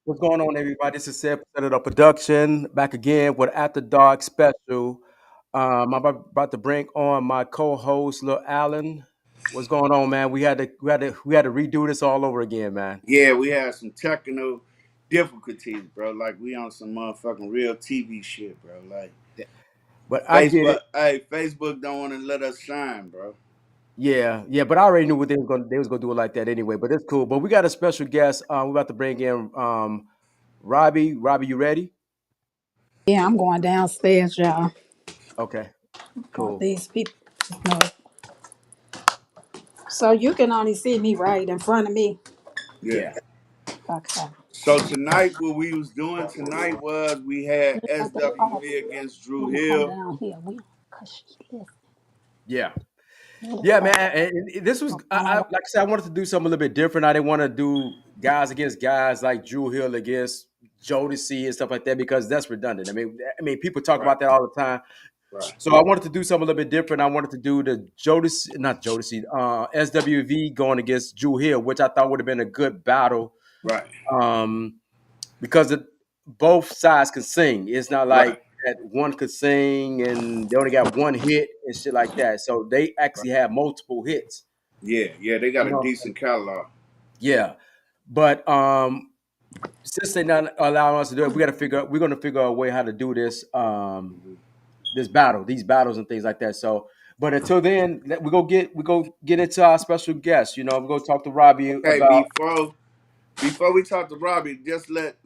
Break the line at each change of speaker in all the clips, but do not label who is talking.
What's going on, everybody? This is Ced It Up Production, back again with After Dark Special. I'm about to bring on my co-host, Lil Allen. What's going on, man? We had to redo this all over again, man.
Yeah, we had some technical difficulties, bro. Like we on some motherfucking real TV shit, bro. Like
But I get it.
Facebook, hey, Facebook don't want to let us shine, bro.
Yeah, yeah. But I already knew what they was gonna do it like that anyway. But it's cool. But we got a special guest. We're about to bring in Robbie. Robbie, you ready?
Yeah, I'm going downstairs, y'all.
Okay,
Want
cool.
these people to know. So you can only see me right in front of me.
Yeah.
Yeah.
Okay.
So tonight, what we was doing tonight was we had
Look at the off.
SWV against Drew
I'm gonna come
Hill.
down here. We cause she
Yeah.
listen.
Yeah, man. And this was,
All
like I said, I wanted to do something a little bit different. I didn't want to do guys against guys like Drew Hill against Jodeci and stuff like that because that's redundant. I mean, people talk
Right,
about that all the time.
right,
So I wanted to do something a little bit different. I wanted to do the Jodeci, not Jodeci, SWV going against Drew Hill, which I thought would have been a good battle.
right,
Um, because both sides can sing. It's not
right,
like that one could sing and they only got one hit and shit like that. So they
right.
actually have multiple hits.
Yeah, yeah, they got
You
a
know,
decent catalog.
yeah. But since they not allowing us to do it, we're gonna figure out a way how to do this
Mhm.
this battle, these battles and things like that. So but until then, we go get into our special guest. We go talk to Robbie
Okay,
about.
before we talk to Robbie, just let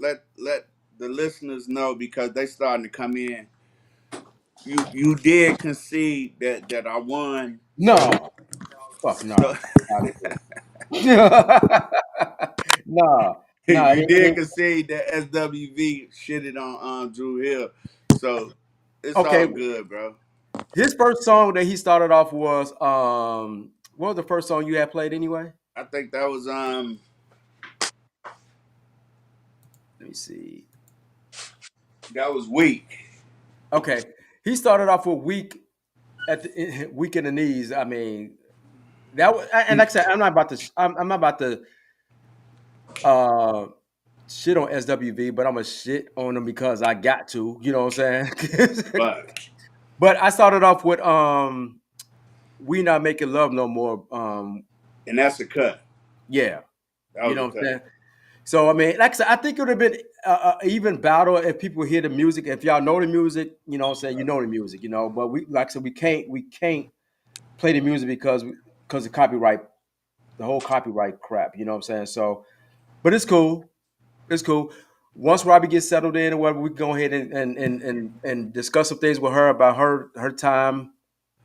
the listeners know because they starting to come in. You did concede that I won, so
No, fuck
so
no. Fuck out of here. No, no,
you did concede that SWV shitted on Drew Hill, so it's
okay.
all good, bro.
His first song that he started off was what was the first song you had played anyway?
I think that was
Let me see.
weak.
Okay, he started off with weak in the knees. I mean, that was, and like I said, I'm not about to uh shit on SWV, but I'm gonna shit on them because I got to. You know what I'm saying?
But
But I started off with "We Not Making Love No More."
and that's a cut.
Yeah,
That
you
was a
know what I'm
cut.
saying. So I mean, like I said, I think it would have been a even battle if people hear the music. If y'all know the music, you know what I'm saying, you know the music, But we, like I said, we can't play the music because of copyright, the whole copyright crap. You know what I'm saying? So, but it's cool. It's cool. Once Robbie gets settled in or whatever, we can go ahead and discuss some things with her about her time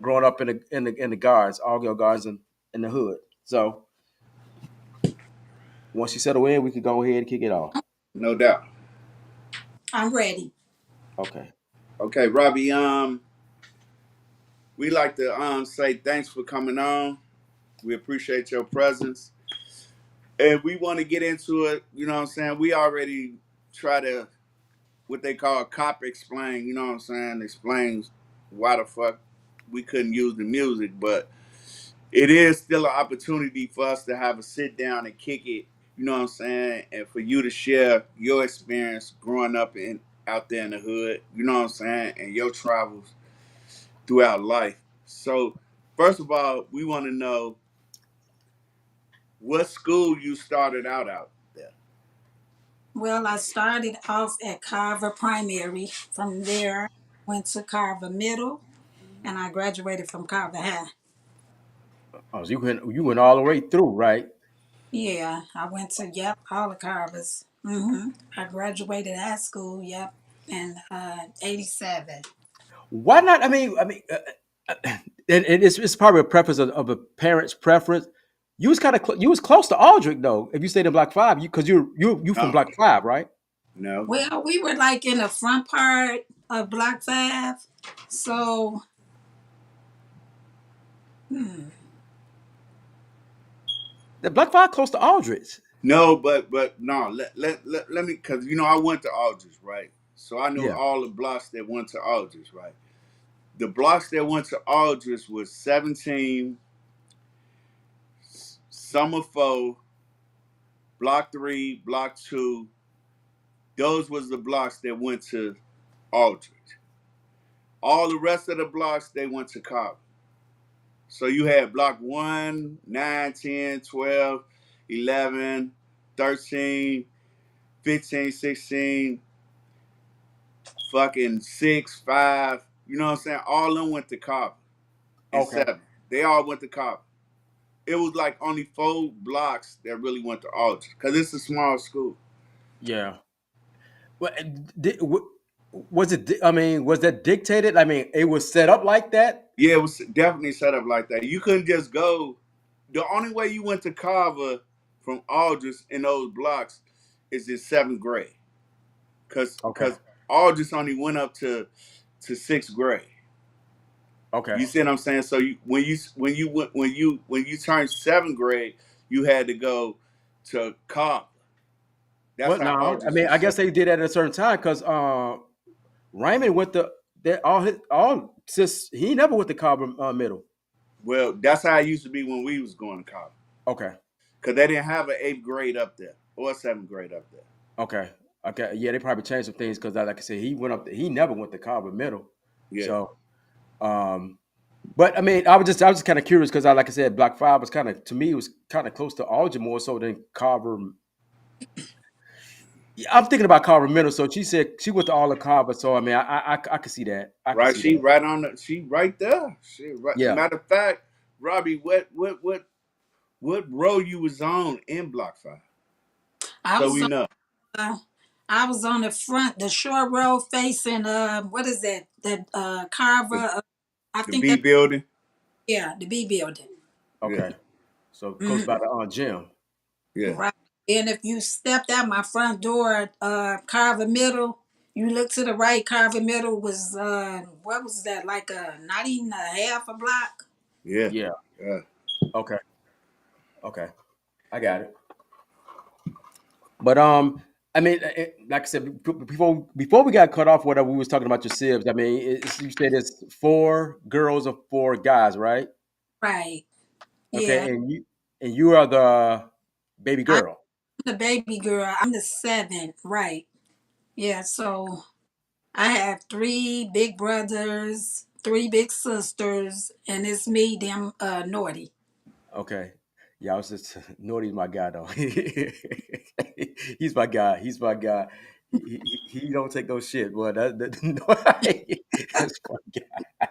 growing up in the guards, all girl guards in the hood. So once you settle in, we can go ahead and kick it off.
No doubt.
I'm ready.
Okay.
Okay, Robbie. We like to say thanks for coming on. We appreciate your presence. And we want to get into it, you know what I'm saying? We already try to what they call cop explain, you know what I'm saying? Explains why the fuck we couldn't use the music, but it is still an opportunity for us to have a sit down and kick it, you know what I'm saying? And for you to share your experience growing up in out there in the hood, you know what I'm saying? And your travels throughout life. So, first of all, we want to know what school you started out there.
Well, I started off at Carver Primary. From there, went to Carver Middle, and I graduated from Carver High.
Oh, so you went all the way through, right?
Yeah, I went to all the Carvers. I graduated high school. In '87.
Why not? And it's probably a preference of a parent's preference. You was you was close to Aldrich though. If you stayed in Block 5, because you from
No,
Block 5, right?
no.
Well, we were like in the front part of Block 5. So, hmm,
The Block 5 close to Aldrich.
No, but no, let me because I went to Aldridge, right? So I know
Yeah.
all the blocks that went to Aldridge, right? The blocks that went to Aldridge was 17, Summer 4, Block 3, Block 2, Those was the blocks that went to Aldridge. All the rest of the blocks they went to Cobb. So you had block 1, 9, 10, 12, 11, 13, 15, 16, fucking 6, 5. You know what I'm saying? All of them went to Cobb. And
Okay.
7. They all went to Cobb. It was like only 4 blocks that really went to Aldridge because it's a small school.
Yeah. Well, was it? I mean, was that dictated? I mean, it was set up like that.
Yeah, it was definitely set up like that. You couldn't just go. The only way you went to Carver from Aldridge in those blocks is in 7th grade,
Okay.
cause Aldridge only went up to 6th grade.
Okay.
You see what I'm saying? So when you turned 7th grade, you had to go to Carver. That's
Well,
how
no, I
Aldridge
mean,
was
I guess
set.
they did that at a certain time because Ryman went to that all since he never went to Carbon Middle.
Well, that's how it used to be when we was going to Carver,
Okay.
cause they didn't have an 8th grade up there or 7th grade up there.
Okay. Okay. Yeah, they probably changed some things because, like I said, he went up. He never went to Carbon Middle.
Yeah.
So, um, but I mean, I was just kind of curious because, like I said, Block Five was kind of to me it was kind of close to Alger more so than Carver. Yeah, I'm thinking about Carver Middle. So she said she went to all the Carver. So I mean, I could see that. I could
Right,
see that.
she right there. She right.
Yeah.
Matter of fact, Robbie, what row you was on in Block 5?
I
So
was
we
on,
know.
uh, I was on the front, the short row facing what is that? The Carver.
The,
I
the
think
B
that,
building.
yeah, the B building.
Yeah,
Okay. So close by
Hmm.
the gym.
yeah,
Right. And if you stepped out my front door, Carver Middle, you look to the right. Carver Middle was what was that? Like not even a half a block.
yeah,
Yeah.
yeah.
Okay. Okay. I got it. But I mean, like I said, before we got cut off, whatever we was talking about your sibs. I mean, you said it's 4 girls and 4 guys, right?
Right. Yeah.
Okay, and you are the baby
I'm
girl.
the baby girl. I'm the seventh. Right. Yeah. So I have three big brothers, three big sisters, and it's me, them naughty.
Okay. Yeah, I was just Naughty's my guy though. He's my guy. He's my guy. He don't take no shit, boy. That's my guy.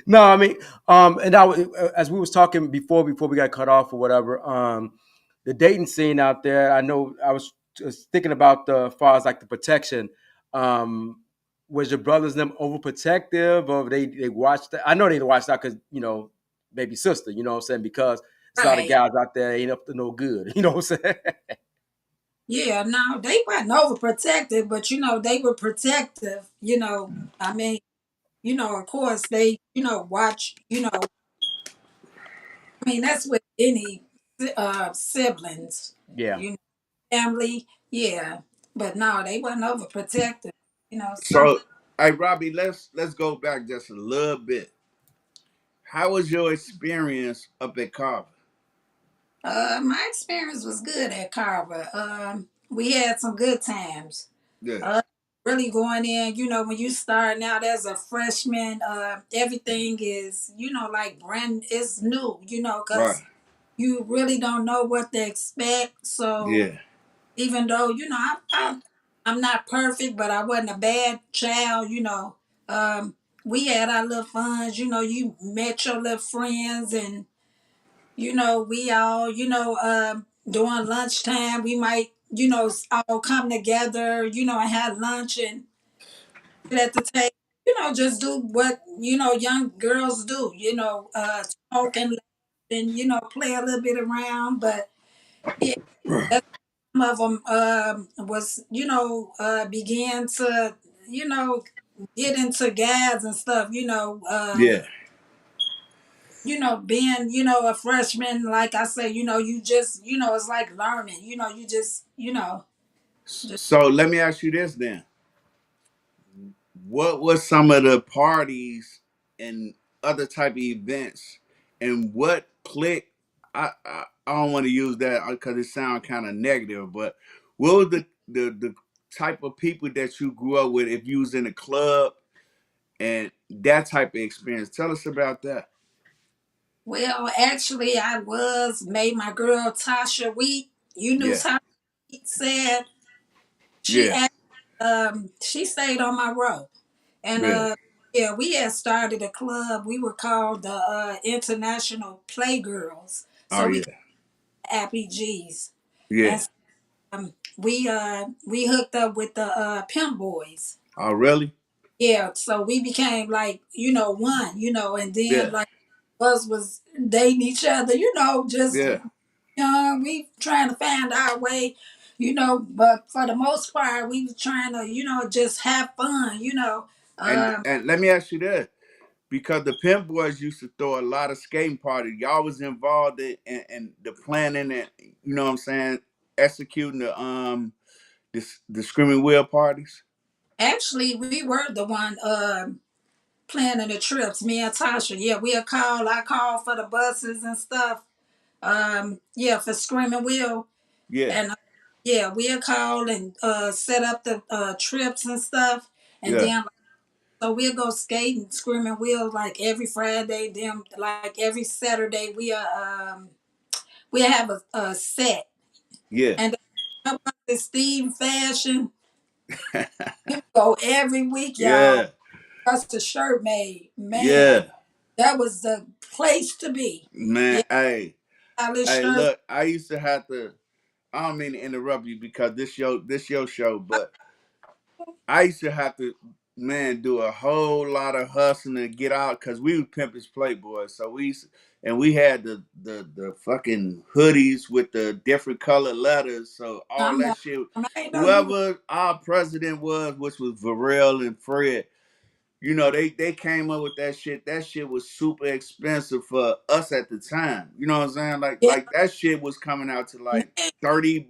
No, I mean, and as we was talking before we got cut off or whatever, the dating scene out there. I know I was just thinking about the as far as like the protection. Um, was your brothers them overprotective, or they watched? I know they watched out because baby sister. You know what I'm saying? Because there's a lot of
Right.
guys out there ain't up to no good. You know what I'm saying?
Yeah. No, they weren't overprotective, but they were protective. I mean, of course they, watch. I mean, that's with any siblings.
Yeah.
You know, family. Yeah. But no, they wasn't overprotective. Some.
So, hey, Robbie, let's go back just a little bit. How was your experience up at Carver?
My experience was good at Carver. We had some good times.
Yeah,
Uh, really going in, when you starting out as a freshman, everything is, like brand is new,
right.
because you really don't know what to expect. So
Yeah,
even though, I'm not perfect, but I wasn't a bad child, Um, we had our little funs, you met your little friends and we all, during lunchtime, we might, all come together, and have lunch and sit at the table, just do what, young girls do, talk and laugh and, play a little bit around. But yeah, that's some of them was, began to, you know, get into gas and stuff,
yeah.
being, a freshman, like I say, you just, it's like learning, you just, just
So let me ask you this then: what was some of the parties and other type of events, and what clique? I don't want to use that because it sounds kind of negative, but what was the type of people that you grew up with if you was in a club and that type of experience. Tell us about that.
Well, actually, I was made my girl Tasha Wheat. You knew
Yeah,
Tasha Wheat said she
yeah,
act- she stayed on my row, and
yeah.
yeah, we had started a club. We were called the International Playgirls,
Oh
so we
yeah,
got Appy G's,
yeah.
and we hooked up with the Pimp Boys.
Oh really?
Yeah, so we became like one, and then
Yeah,
like us was dating each other, just
yeah.
we trying to find our way, but for the most part we was trying to, just have fun. Um
And let me ask you this. Because the Pimp Boys used to throw a lot of skating parties. Y'all was involved in the planning and you know what I'm saying, executing the screaming wheel parties.
Actually we were the one planning the trips, me and Tasha. Yeah, I call for the buses and stuff. Yeah, for Screaming Wheel.
Yeah,
And yeah, we'll call and set up the trips and stuff. And
yeah,
then so we'll go skating, Screaming Wheels like every Friday. Then like every Saturday we have a set.
yeah,
And the Steve Fashion, we go every week, y'all.
yeah,
That's the shirt made. Man,
yeah.
that was the place to be.
Man,
Yeah, stylish
hey,
shirts.
look, I used to have to. I don't mean to interrupt you because this your show, but I used to have to, man, do a whole lot of hustling to get out because we was pimping playboys. So and we had the fucking hoodies with the different colored letters. So all
I'm
that
on.
shit.
I know you.
Whoever our president was, which was Varel and Fred, you know, they came up with that shit. That shit was super expensive for us at the time. You know what I'm saying?
Yeah,
Like that shit was coming out to like
man,
$30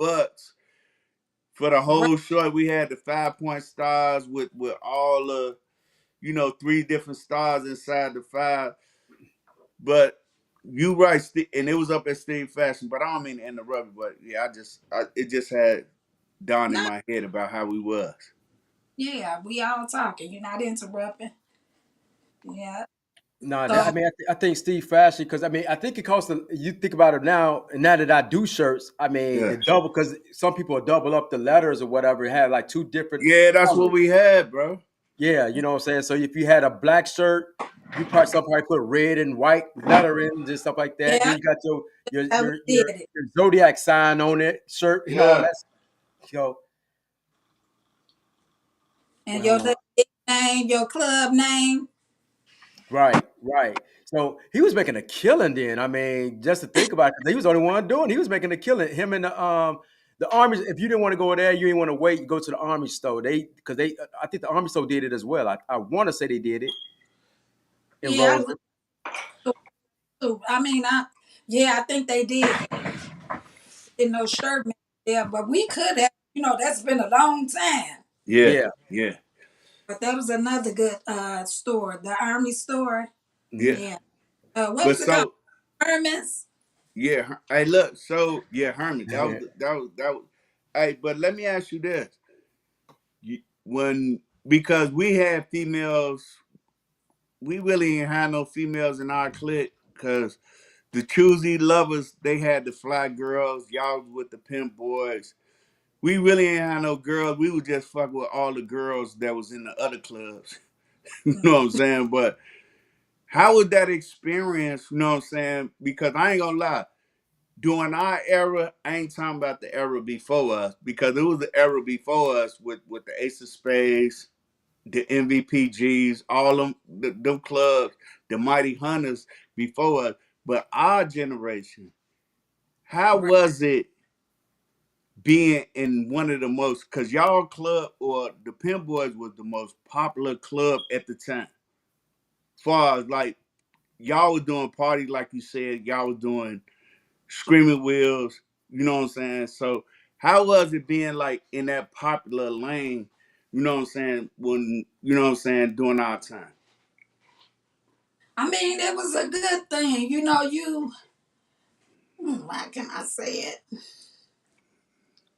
for the
right.
whole short. We had the 5 point stars with all the, you know, three different stars inside the five. But you right, and it was up at Steve Fashion. But I don't mean to interrupt you, but yeah, it just had dawned in
Not,
my head about how we was.
yeah, we all talking. You're not interrupting. Yeah.
No, that,
So
I mean, I think Steve Fashion, because I mean, I think it costs. You think about it now, and now that I do shirts, I mean,
Yeah,
the double, because some people double up the letters or whatever. It had like two different
yeah, that's what
colors.
we had, bro.
Yeah, you know what I'm saying. So if you had a black shirt, you probably put red and white lettering and stuff like that. Then
yeah,
you got
how we did it.
your zodiac sign on it, shirt, you know, and
Yeah,
that's you know,
And your
well,
little name, your club name.
right, right. So he was making a killing then. I mean, just to think about it, 'cause he was the only one doing. He was making a killing. Him and the army. If you didn't want to go there, you didn't want to wait. You go to the army store. I think the army store did it as well. I want to say they did it in
Yeah, I
Rose.
went to. I mean, yeah, I think they did. In no shirt man there, but we could have. That's been a long time.
yeah,
Yeah,
yeah,
But that was another good store, the Army store.
yeah.
mhm.
Yeah. What
But
was it called?
so
Herman's.
yeah, hey, look, so yeah, Herman, that was. Hey, but let me ask you this: when because we had females, we really ain't had no females in our clique because the choosy lovers they had the fly girls, y'all with the pimp boys. We really ain't had no girls. We would just fuck with all the girls that was in the other clubs. You know what I'm saying? But how was that experience? You know what I'm saying? Because I ain't gonna lie, during our era, I ain't talking about the era before us because it was the era before us with the Ace of Spades, the MVPGs, all them clubs, the Mighty Hunters before us. But our generation, how
Right.
was it being in one of the most? Because y'all club or the Pimp Boys was the most popular club at the time. Far as like y'all was doing parties like you said, y'all was doing Screaming Wheels, you know what I'm saying? So how was it being like in that popular lane, you know what I'm saying, when you know what I'm saying, during our time?
I mean, it was a good thing. How can I say it?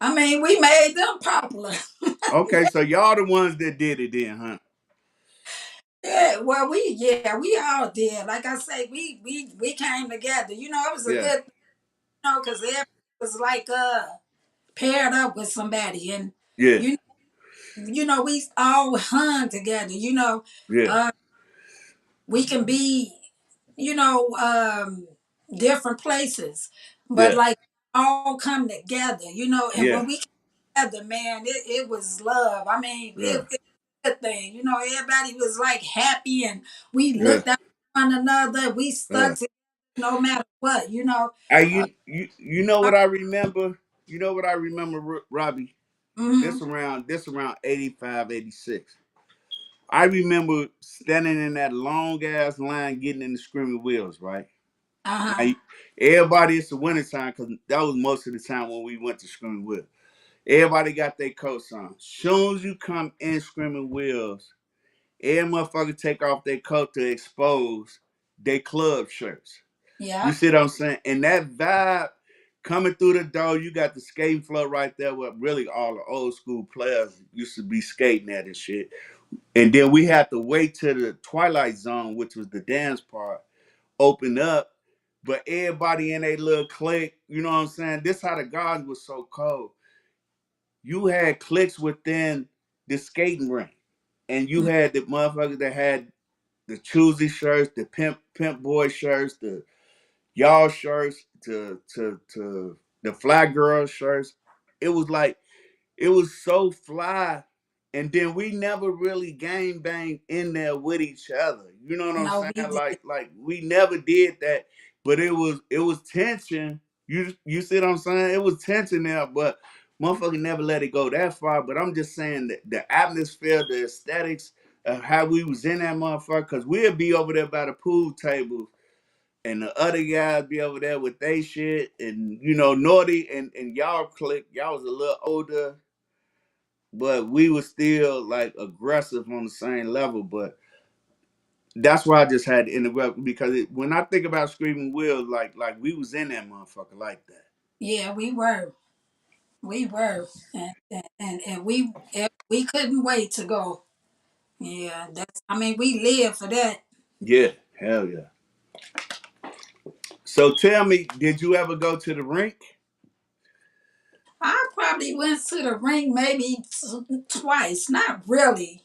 I mean, we made them popular.
Okay, so y'all the ones that did it then, huh?
Yeah, well, we all did. Like I say, we came together. You know, it was a
Yeah,
good, because everybody was like paired up with somebody, and
yeah,
you we all hung together.
yeah,
Uh, we can be, you know, different places, but
yeah,
like all come together. And
yeah,
when we came together, man, it was love. I mean,
yeah,
it was a good thing. Everybody was like happy, and we
yeah.
looked out for one another. We
yeah.
stuck together no matter what.
Hey,
Uh,
you know what I remember? You know what I remember, Robbie?
mm-hmm,
This around 85, 86. I remember standing in that long ass line getting in the screaming wheels, right? Now,
uh-huh,
everybody, it's the winter time because that was most of the time when we went to screaming wheels. Everybody got their coats on. Soon as you come in screaming wheels, every motherfucker take off their coat to expose their club shirts. You
yeah,
see what I'm saying? And that vibe coming through the door, you got the skating floor right there where really all the old school players used to be skating at and shit. And then we had to wait till the Twilight Zone, which was the dance part, open up. But everybody in a little clique, you know what I'm saying? This how the garden was so cold. You had cliques within the skating rink. And you
mm,
had the motherfuckers that had the choosy shirts, the pimp boy shirts, the y'all shirts to the fly girl shirts. It was like it was so fly. And then we never really gang banged in there with each other. You know what I'm
no,
saying?
we did.
Like we never did that. But it was tension. You see what I'm saying? It was tension there, but motherfucker never let it go that far. But I'm just saying that the atmosphere, the aesthetics of how we was in that motherfucker, cause we'd be over there by the pool table and the other guys be over there with they shit, and Naughty and y'all click, y'all was a little older, but we was still like aggressive on the same level. But that's why I just had to interrupt because when I think about Screaming Will, like we was in that motherfucker like that.
Yeah, we were, and we couldn't wait to go. Yeah, I mean, we live for that.
Yeah, hell yeah. So tell me, did you ever go to the rink?
I probably went to the ring maybe twice. Not really.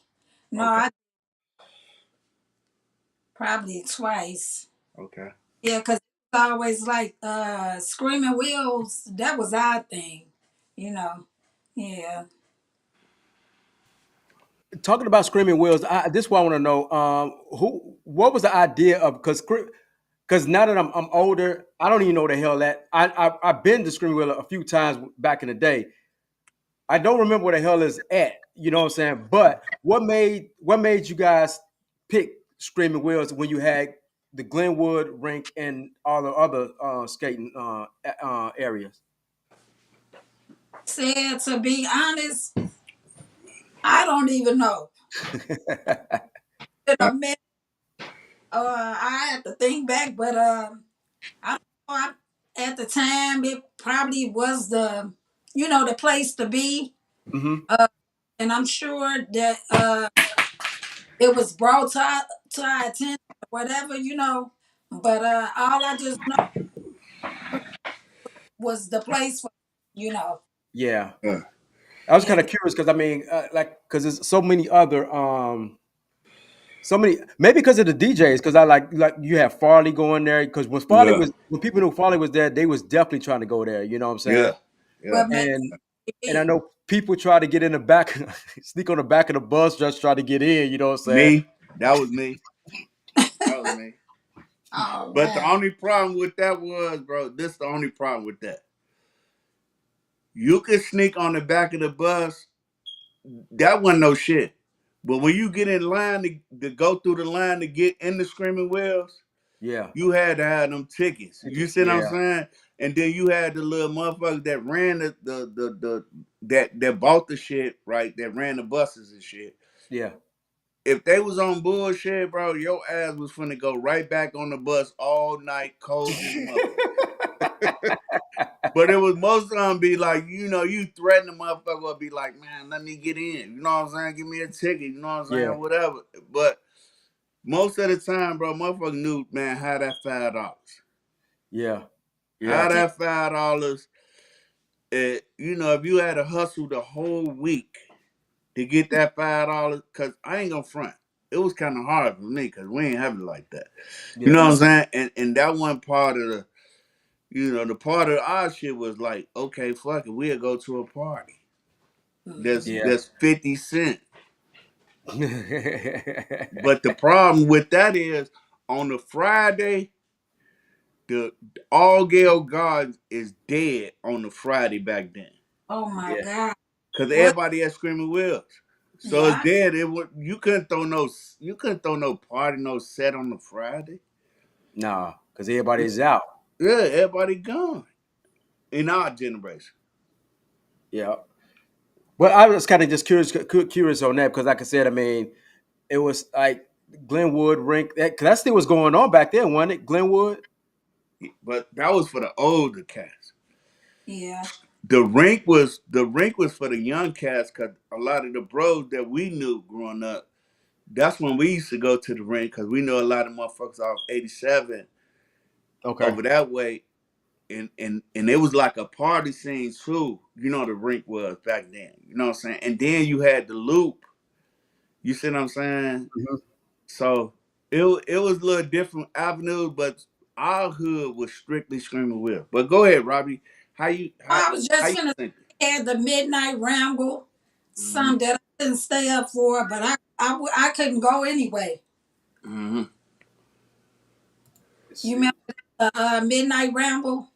No,
Okay,
I probably twice.
okay.
Yeah, because it's always like screaming wheels. That was our thing. You know. Yeah.
Talking about screaming wheels, this is what I want to know. What was the idea of because now that I'm older, I don't even know the hell that I've been to screaming wheel a few times back in the day. I don't remember where the hell is at. You know what I'm saying? But what made you guys pick screaming wheels when you had the Glenwood rink and all the other skating areas?
Said to be honest, I don't even know. In a minute, I had to think back, but I don't know. At the time, it probably was the place to be.
Hmm.
Uh, and I'm sure that it was brought to our attention, or whatever. But all I just know was the place for.
Yeah,
Uh,
I was kind
Yeah,
of curious because I mean, like, because there's so many other so many, maybe because of the DJs, because I like you have Farley going there, because
yeah,
when people knew Farley was there, they was definitely trying to go there. You know what I'm saying?
yeah, yeah.
well, maybe
And and I
be.
know people try to get in the back, sneak on the back of the bus, just try to get in. You know what I'm saying?
Me, that was me. That was me.
Oh
But the
wow.
only problem with that was, bro, this the only problem with that. You could sneak on the back of the bus. That wasn't no shit. But when you get in line to go through the line to get in the Screaming Wells,
Yeah,
you had to have them tickets. You
tickets.
see what I'm
Yeah,
saying? And then you had the little motherfuckers that ran the that bought the shit, right? That ran the buses and shit.
yeah.
If they was on bullshit, bro, your ass was finna go right back on the bus all night, cold as a motherfucker. But it was most of them be like, you know, you threaten the motherfucker would be like, man, let me get in. You know what I'm saying? Give me a ticket. You know what I'm
Yeah,
saying? Whatever. But most of the time, bro, motherfucker knew, man, how that $5.
yeah,
How
yeah,
Yeah.
that $5, you know, if you had to hustle the whole week to get that $5, cause I ain't gonna front. It was kind of hard for me because we ain't have it like that. You
yeah,
know what I'm
Mm,
saying? And that one part of the, you know, the part of our shit was like, okay, fuck it, we'll go to a party. That's
mhm.
yeah.
that's 50 cents. But the problem with that is on the Friday, the all Gale Gardens is dead on the Friday back then.
Oh my
Yeah,
God.
Cause
What?
everybody had screaming wheels. So it's
Yeah.
dead. You couldn't throw no party, no set on the Friday.
nah, because everybody's out.
Yeah, everybody gone. In our generation.
Yeah. Well, I was kind of just curious on that because, like I said, I mean, it was like Glenwood Rink. Cause that still was going on back then, wasn't it? Glenwood.
But that was for the older cats.
Yeah.
The rink was for the young cats because a lot of the bros that we knew growing up, that's when we used to go to the rink because we know a lot of motherfuckers off 87
Okay.
over that way. And it was like a party scene too, you know, the rink was back then. You know what I'm saying? And then you had the loop. You see what I'm saying?
Mhm.
So it was a little different avenues, but our hood was strictly screaming with. But go ahead, Robbie. How you how
I was
how
just
you
gonna
think?
add the midnight ramble,
Mm-hmm.
some that I didn't stay up for, but I couldn't go anyway.
Mm-hmm.
Let's
You
see.
remember the midnight ramble?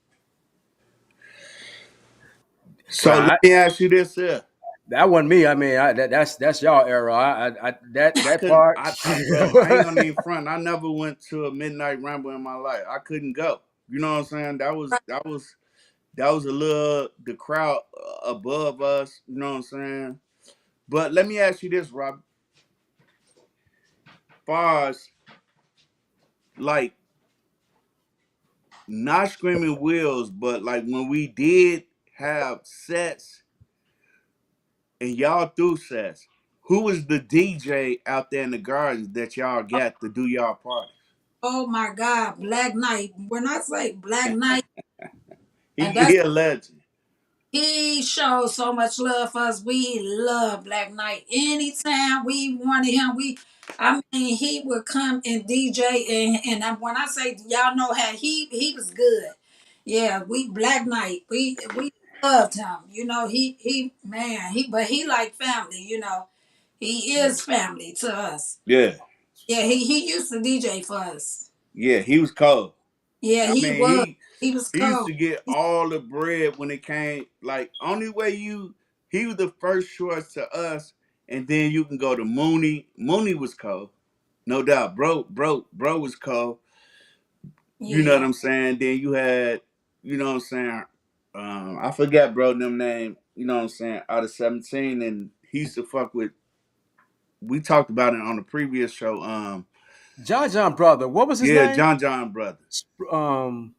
So let
Well,
me ask you this here.
that wasn't me. I mean, that's y'all era.
I
That
couldn't
part.
bro, I ain't gonna even front. I never went to a midnight ramble in my life. I couldn't go. You know what I'm saying? That was a little the crowd above us, you know what I'm saying? But let me ask you this, Rob. Far as like not screaming wheels, but like when we did have sets and y'all threw sets, who was the DJ out there in the gardens that y'all got to do y'all parties?
Oh my God, Black Knight. When I say Black Knight, and that's
He a legend.
he shows so much love for us. We love Black Knight. Anytime we wanted him, I mean, he would come and DJ, when I say y'all know how he was good. Yeah, we Black Knight. We loved him. You know, he man, but he like family. You know, he is family to us.
Yeah.
Yeah, he used to DJ for us.
Yeah, he was cold.
Yeah,
I
he
mean,
was. He was
he used
cold.
to get all the bread when it came. Like only way he was the first choice to us, and then you can go to Mooney. Mooney was cold, no doubt. Bro was cold. You know what
Yeah.
I'm saying? Then you had, you know what I'm saying? I forgot bro them name. You know what I'm saying? Out of 17, and he used to fuck with. We talked about it on the previous show.
John brother. What was his
Yeah,
name?
John brother,
Um,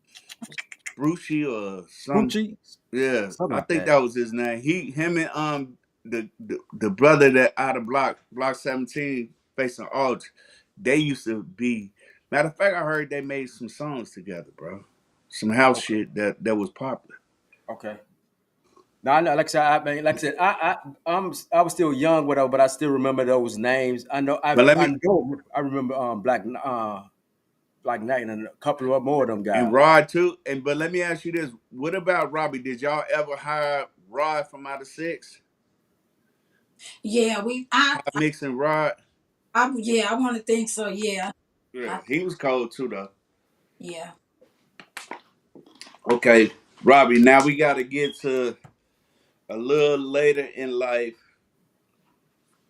Brucey or some.
Bucci,
Yeah,
something
I
like
think
that.
that was his name. Him and the brother that out of block 17 facing Aldridge, they used to be. Matter of fact, I heard they made some songs together, bro. Some house
Okay.
shit that was popular.
Okay. No, I know. Like I said, I mean, like I said, I was still young, whatever, but I still remember those names. I know.
But let
I
me
know. I remember Black Knight and a couple of more of them
and
guys.
Rod too. But let me ask you this: what about Robbie? Did y'all ever hire Rod from out of six?
Yeah,
Hot mixing Rod.
yeah, I want to think so. Yeah,
Yeah,
I,
he was cold too, though.
yeah.
Okay, Robbie. Now we got to get to a little later in life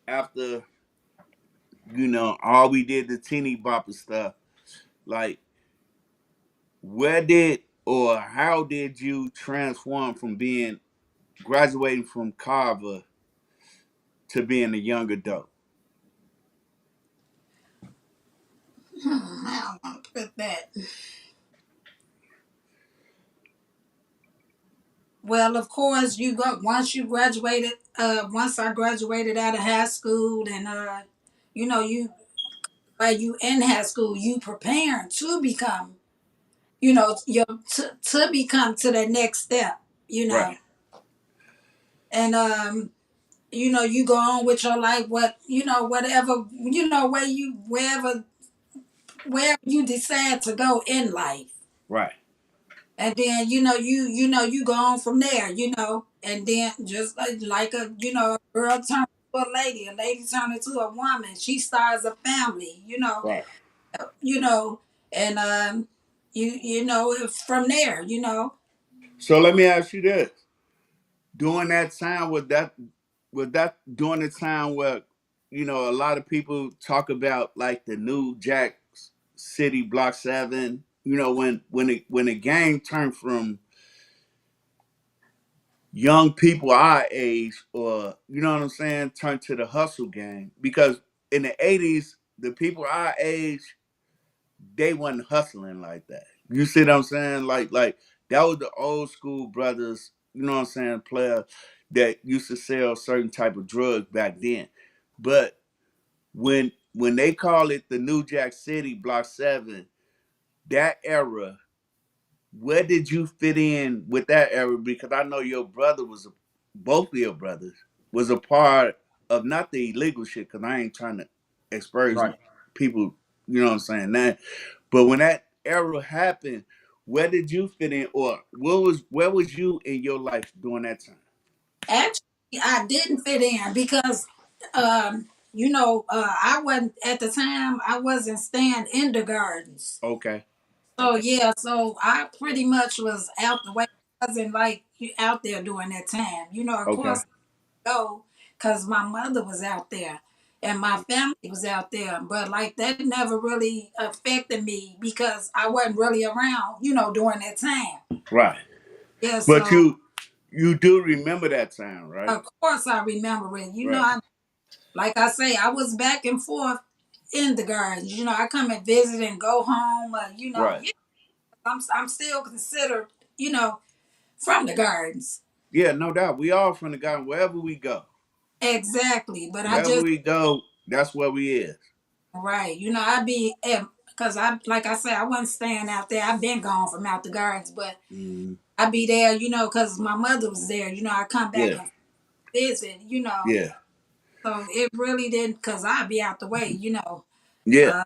after all we did the teeny bopper stuff. Like, where did or how did you transform from being graduating from Carver to being a young adult?
I don't want to put that. Well, of course, you go once you graduated. Once I graduated out of high school, and you know, you while you in high school, you preparing to become, your to become to the next step. You
Right.
know, and you go on with your life. Whatever, wherever you decide to go in life.
Right.
And then you go on from there, and then just like a girl turns to a lady turns into a woman. She starts a family,
Right.
you know, and from there,
So let me ask you this: during that time, was that during the time where a lot of people talk about like the new Jack City Block 7? When the game turned from young people our age, or what I'm saying, turned to the hustle game, because in the 80s, the people our age, they wasn't hustling like that. You see what I'm saying? Like that was the old school brothers, player that used to sell certain type of drugs back then. But when they call it the New Jack City Block 7, that era, where did you fit in with that era? Because I know your brother both of your brothers was a part of not the illegal shit. Because I ain't trying to expose
Right.
people. You know what I'm saying? That, but when that era happened, where did you fit in, or where was you in your life during that time?
actually I didn't fit in because I wasn't at the time. I wasn't staying in the gardens.
Okay.
So
Okay.
yeah, so I pretty much was out the way. I wasn't like out there during that time. Of
Okay.
course, go because my mother was out there and my family was out there, but like that never really affected me because I wasn't really around, during that time.
Right.
Yeah,
But
so
you do remember that time, right?
of course I remember it.
Right.
Like I say, I was back and forth in the gardens. I come and visit and go home.
Right.
Yeah, I'm still considered, from the gardens.
Yeah, no doubt. We all from the garden. Wherever we go,
Exactly, but I
wherever
just
we go, that's where we is.
right. I be because I like I said I wasn't staying out there. I've been gone from out the gardens, but
Mm,
I be there, because my mother was there. I come back
yeah.
and visit.
Yeah.
So it really didn't because I be out the way.
Yeah.
Uh,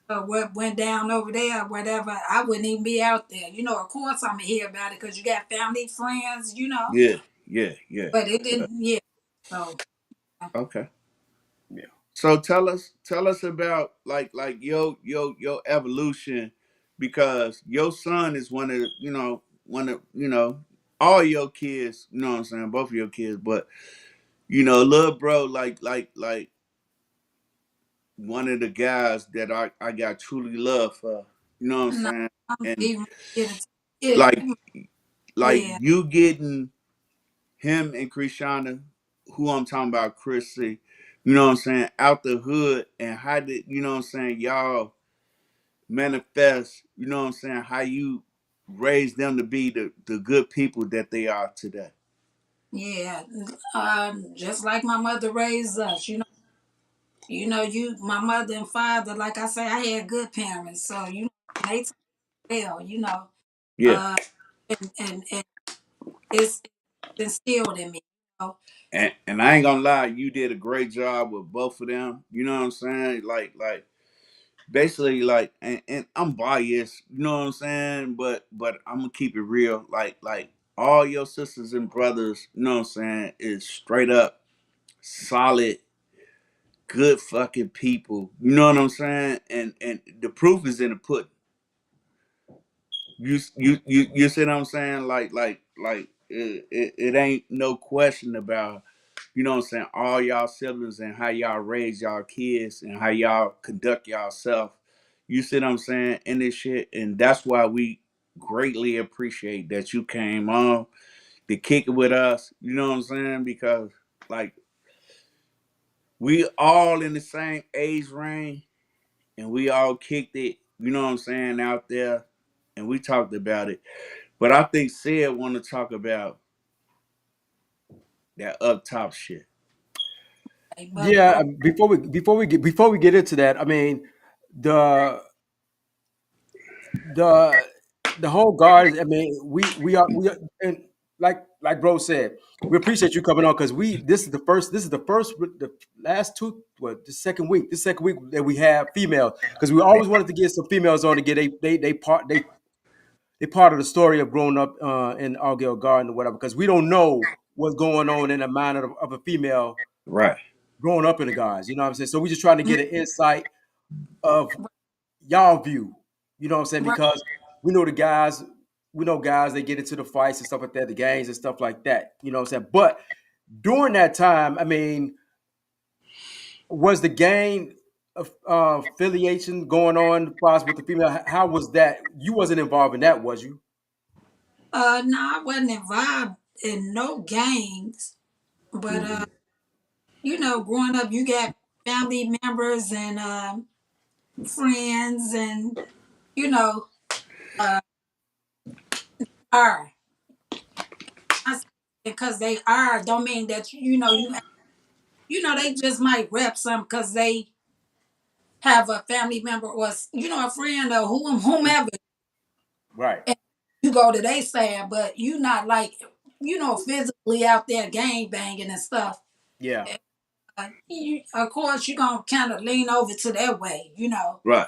so what went down over there, whatever, I wouldn't even be out there. Of course I'm gonna hear about it because you got family, friends.
Yeah. Yeah. Yeah.
But it
Yeah.
didn't. Yeah. So
Okay.
Yeah.
So tell us about like your evolution, because your son is one of all your kids, what I'm saying, both of your kids, but little bro, like one of the guys that I got truly love for, what I'm
no,
saying?
I'm
And
even get it. Yeah.
like like
Yeah.
you getting him and Krishana, who I'm talking about, Chrissy, what I'm saying, out the hood, and how did, what I'm saying, y'all manifest, what I'm saying, how you raise them to be the good people that they are today.
Yeah, just like my mother raised us, my mother and father, like I say, I had good parents, so they taught me well,
Yeah.
uh, and it's instilled in me,
And I ain't gonna lie, you did a great job with both of them. You know what I'm saying? Like basically like, and I'm biased, you know what I'm saying? But I'm gonna keep it real. Like all your sisters and brothers, you know what I'm saying, is straight up solid, good fucking people. You know what I'm saying? And the proof is in the pudding. You see what I'm saying? Like it ain't no question about, what I'm saying, all y'all siblings and how y'all raise y'all kids and how y'all conduct yourself. You see what I'm saying, in this shit, and that's why we greatly appreciate that you came on to kick it with us. You know what I'm saying? Because like we all in the same age range, and we all kicked it. You know what I'm saying, out there, and we talked about it. But I think Ced want to talk about. that up top shit.
But
Yeah, before we get into that, I mean, the the the whole guard. I mean, we are, and like bro said, we appreciate you coming on because we this is the first the last two what the second week that we have females because we always wanted to get some females on to get they part of the story of growing up in Argyle Garden or whatever because we don't know what's going on in the mind of a female
Right.
growing up in the guys. You know what I'm saying? So we're just trying to get an insight of y'all view. You know what I'm saying?
right,
Because we know the guys, we know guys they get into the fights and stuff like that, the gangs and stuff like that. You know what I'm saying? But during that time, I mean, was the gang affiliation going on as far as with the female? How was that? You wasn't involved in that, was you?
no, I wasn't involved in no gangs. But
Mm-hmm.
growing up, you got family members and friends, and you know, uh, are because they are don't mean that they just might rep some because they have a family member or a friend or whomever,
Right.
and you go to their side, but you not like physically out there gang banging and stuff.
Yeah.
Of course, you're gonna kind of lean over to their way.
Right.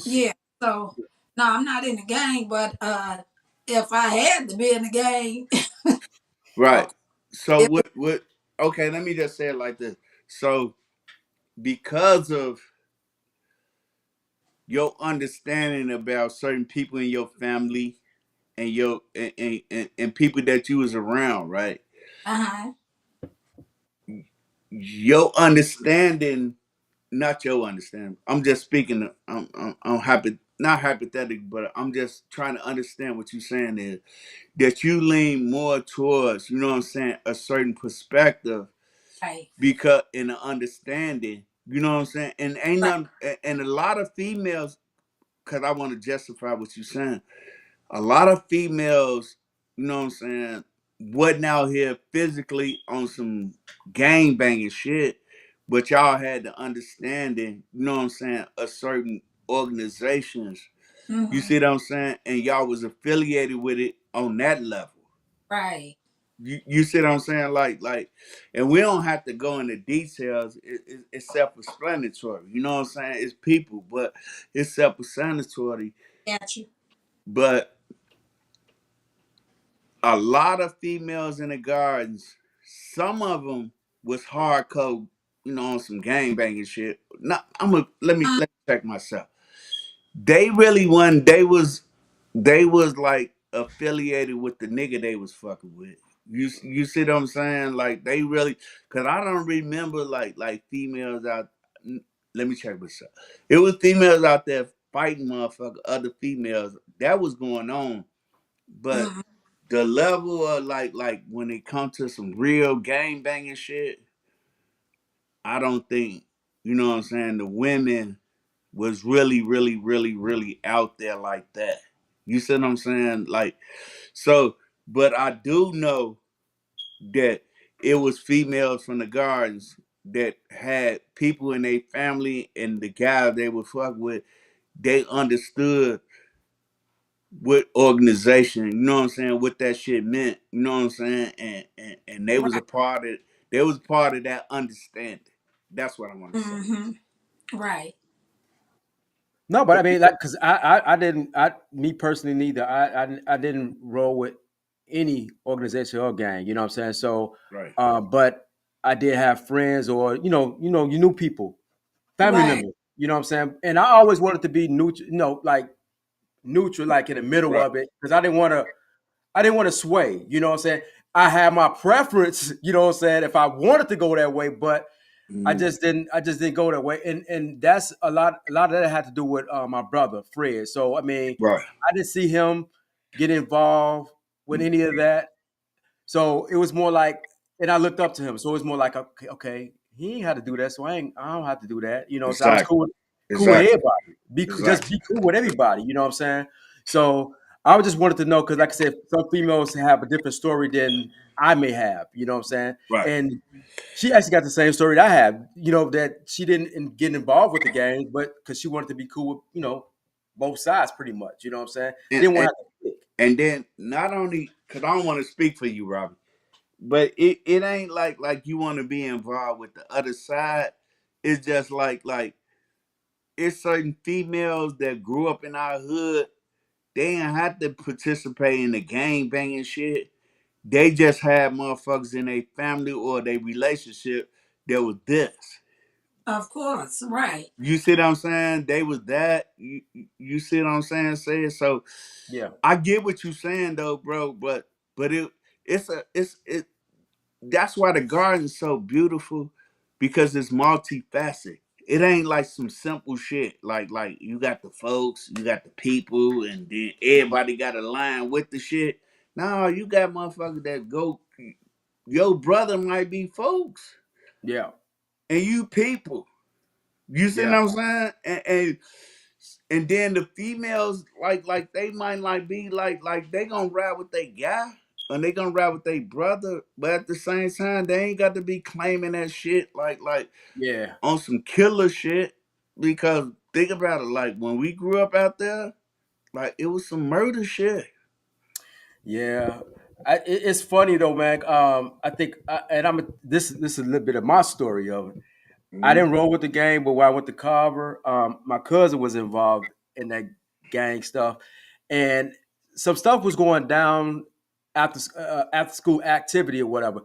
Yeah. So no, I'm not in the gang, but if I had to be in the gang,
Right.
okay,
So
it,
what okay, let me just say it like this. So because of your understanding about certain people in your family and and people that you was around, right?
uh-huh,
Your understanding, not your understanding. I'm just speaking. I'm happy, not hypothetical, but I'm just trying to understand what you're saying is that you lean more towards, you know what I'm saying, a certain perspective
right,
because in the understanding, you know what I'm saying, and ain't
right,
none, and a lot of females, because I want to justify what you're saying. A lot of females, you know what I'm saying, wasn't out here physically on some gang banging shit, but y'all had the understanding, you know what I'm saying, of certain organizations. You
mm-hmm,
see what I'm saying? And y'all was affiliated with it on that level.
right,
You see what I'm saying? And we don't have to go into details. It's self-explanatory. You know what I'm saying? It's people, but it's self-explanatory.
got you,
But a lot of females in the gardens, some of them was hardcore, you know, on some gang banging shit. Not, let me check myself. They really wasn't. They was like affiliated with the nigga they was fucking with. You see what I'm saying? Like they really, cause I don't remember like females out. Let me check myself. It was females out there fighting motherfucker other females. That was going on, but
mm-hmm,
the level of like when it comes to some real gang banging shit, I don't think, you know what I'm saying, the women was really, really, really, really out there like that. You see what I'm saying? Like, so, but I do know that it was females from the gardens that had people in their family and the guys they would fuck with, they understood what organization, you know what I'm saying, what that shit meant, you know what I'm saying? And they was a
right,
part of they was part of that understanding. That's what I want to say.
mm-hmm, right,
No, but I mean, like, cause I didn't, me personally neither. I didn't roll with any organization or gang. You know what I'm saying? So,
Right.
but I did have friends or you knew people, family
right,
members. You know what I'm saying? And I always wanted to be neutral. Like neutral, like in the middle
Right.
of it, because I didn't want to sway. You know what I'm saying? I had my preference. You know what I'm saying? If I wanted to go that way, but I
Mm,
just didn't. I just didn't go that way, and that's a lot. A lot of that had to do with my brother Fred. So I mean,
right.
I didn't see him get involved with any of that. So it was more like, and I looked up to him. So it was more like, okay, he ain't had to do that, so I don't have to do that. You know, so I was
Exactly.
cool with
Exactly.
everybody. Just
Exactly.
be cool with everybody. You know what I'm saying? So I just wanted to know because, like I said, some females have a different story than I may have. You know what I'm saying?
Right.
And she actually got the same story that I have. You know that she didn't get involved with the gang, but because she wanted to be cool with both sides, pretty much. You know what I'm saying?
And
Didn't
and,
want to have to pick.
and then not only because I don't want to speak for you, Robbie, but it ain't like you want to be involved with the other side. It's just like it's certain females that grew up in our hood. They ain't have to participate in the gang banging shit. They just had motherfuckers in their family or their relationship that was this.
Of course, right.
You see what I'm saying? They was that. You see what I'm saying? Say it. So
Yeah,
I get what you saying though, bro. But it that's why the garden is so beautiful because it's multifaceted. It ain't like some simple shit. Like you got the folks, you got the people, and then everybody got a line with the shit. No, you got motherfuckers that go. Your brother might be folks,
yeah,
and you people. You see what
yeah,
I'm saying? And then the females like they might like be like they gonna ride with their guy and they gonna ride with their brother, but at the same time they ain't got to be claiming that shit like
yeah,
on some killer shit. Because think about it, like when we grew up out there, like it was some murder shit.
yeah. It's funny though, man. I think, and this is a little bit of my story of it. I
Mhm.
didn't roll with the gang, but when I went to Carver, my cousin was involved in that gang stuff, and some stuff was going down after school activity or whatever.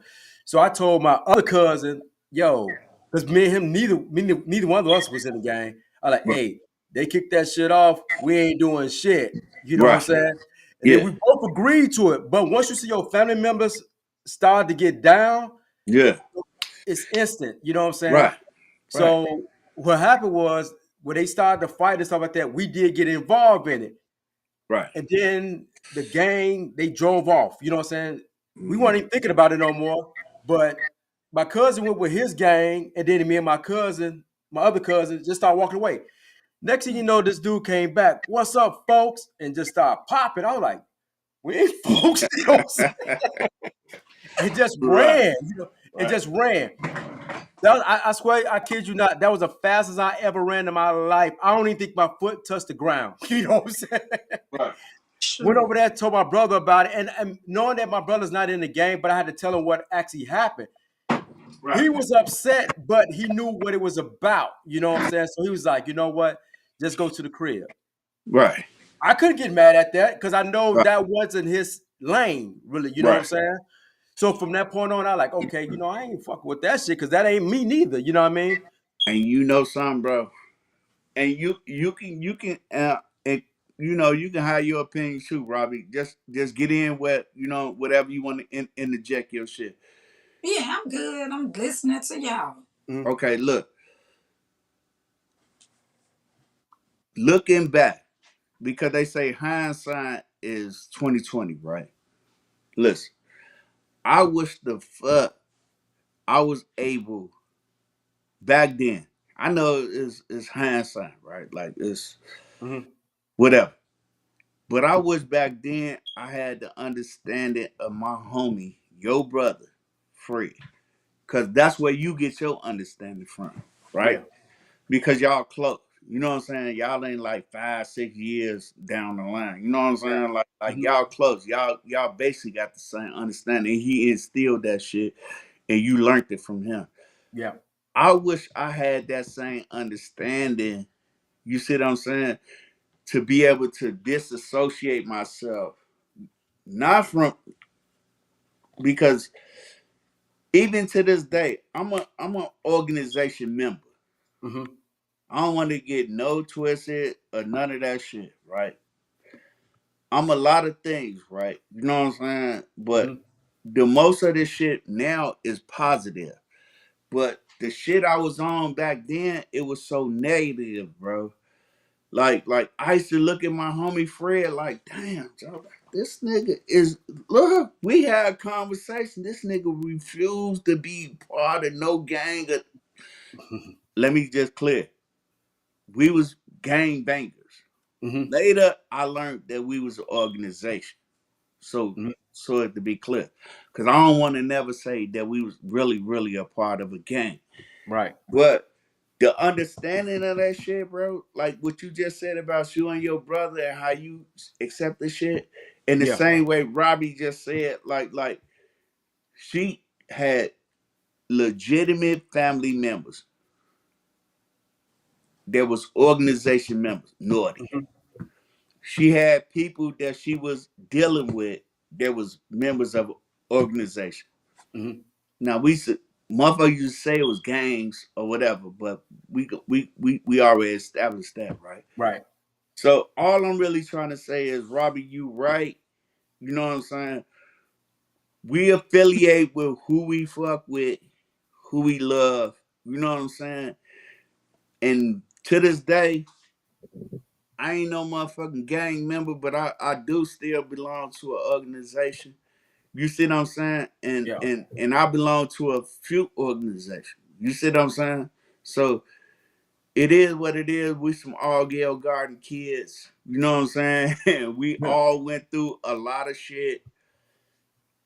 So I told my other cousin, "Yo," because me and him neither one of us was in the gang. I like,
Right,
"Hey, they kicked that shit off. We ain't doing shit." You know what I'm
right,
saying? And then
yeah,
we both agreed to it. But once you see your family members start to get down,
yeah,
it's instant. You know what I'm saying?
right, right,
So what happened was when they started to fight and stuff like that, we did get involved in it.
right.
And then the gang, they drove off. You know what I'm saying? We weren't
Mhm.
even thinking about it no more. But my cousin went with his gang, and then me and my other cousin, just started walking away. Next thing you know, this dude came back. What's up, folks? And just started popping. I was like, we ain't folks, you know what I'm saying? And just
Right,
ran, and
right,
just ran. I swear, I kid you not, that was the fastest I ever ran in my life. I don't even think my foot touched the ground. You know what I'm saying?
right,
Went
Sure.
over there, told my brother about it, and knowing that my brother's not in the game, but I had to tell him what actually happened.
right,
He was upset, but he knew what it was about. You know what I'm saying? So he was like, you know what? Just go to the crib.
right,
I couldn't get mad at that because I know
right,
that wasn't his lane, really. You know what I'm
right.
saying? So from that point on, I like, okay, I ain't fucking with that shit because that ain't me neither. You know what I mean?
And you know something, bro. And you can and you can have your opinion too, Robbie. Just get in what whatever you want to interject your shit.
Yeah, I'm good. I'm listening to y'all.
Mhm.
Okay, looking back, because they say hindsight is 2020, right? Listen, I wish the fuck I was able back then. I know it's hindsight, right? Like it's
Mhm.
whatever. But I wish back then I had the understanding of my homie, your brother, Fred. Cause that's where you get your understanding from, right?
Yeah.
Because y'all close. You know what I'm saying? Y'all ain't like 5, 6 years down the line. You know what I'm
Yeah.
saying? Like
Mhm.
y'all close. Y'all basically got the same understanding. He instilled that shit and you learned it from him.
Yeah.
I wish I had that same understanding. You see what I'm saying? To be able to disassociate myself, not from because even to this day, I'm an organization member.
Mhm.
I don't want to get no twisted or none of that shit, right? I'm a lot of things, right? You know what I'm saying? But
Mhm.
the most of this shit now is positive. But the shit I was on back then, it was so negative, bro. Like I used to look at my homie Fred like, damn, Joe, this nigga is look. We had a conversation. This nigga refused to be part of no gang. Let me just clear. We was gang bangers.
Hmm.
Later, I learned that we was an organization. So,
Hmm.
so to be clear, because I don't want to never say that we was really a part of a gang.
Right.
But the understanding of that shit, bro, like what you just said about you and your brother and how you accept the shit, in the
Yeah.
same way Robbie just said, like she had legitimate family members. There was organization members, naughty.
Hmm.
She had people that she was dealing with that was members of organization.
Hmm.
Now motherfuckers used to say it was gangs or whatever, but we already established that, right?
Right.
So all I'm really trying to say is, Robbie, you right. You know what I'm saying? We affiliate with who we fuck with, who we love. You know what I'm saying? And to this day, I ain't no motherfucking gang member, but I do still belong to an organization. You see what I'm saying? And
Yeah.
and and I belong to a few organizations. You see what I'm saying? So it is what it is. We some all Gale Garden kids. You know what I'm saying? We
Yeah.
all went through a lot of shit,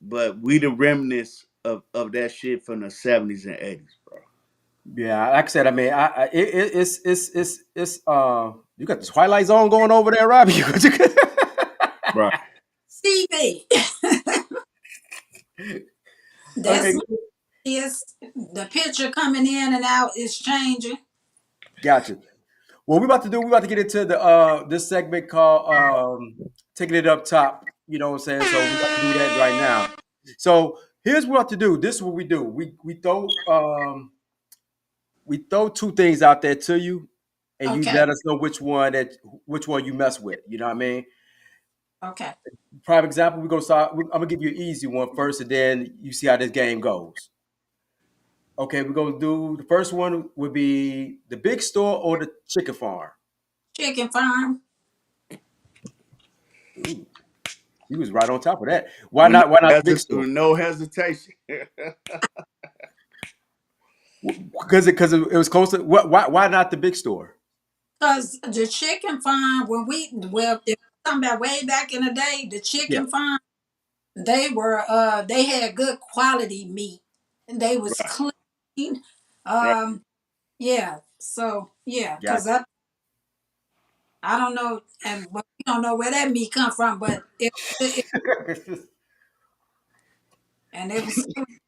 but we the remnants of that shit from the 70s and 80s, bro.
Yeah, like I said, I mean, it's you got the Twilight Zone going over there, Robbie.
Right.
TV. That's
Okay,
what it is. The picture coming in and out is changing.
gotcha. What we about to do, we about to get into the this segment called taking it up top. You know what I'm saying? So we about to do that right now. So here's what we have to do. This is what we do. We throw two things out there to you, and you
Okay.
let us know which one you mess with. You know what I mean?
Okay.
Prime example, we're gonna start. I'm gonna give you an easy one first, and then you see how this game goes. Okay, we're gonna do the first one would be the big store or the chicken farm.
Chicken farm.
Ooh, he was right on top of that. Why
With no,
not? Why not the big store?
with no hesitation.
Because it was close to. Why not the big store?
Because the chicken farm, if we're talking about way back in the day, the
Yeah.
chicken farm, they had good quality meat. They was
Right,
clean.
right.
Yeah. So yeah, because
Gotcha.
I don't know, and we don't know where that meat come from, but and it was clean. It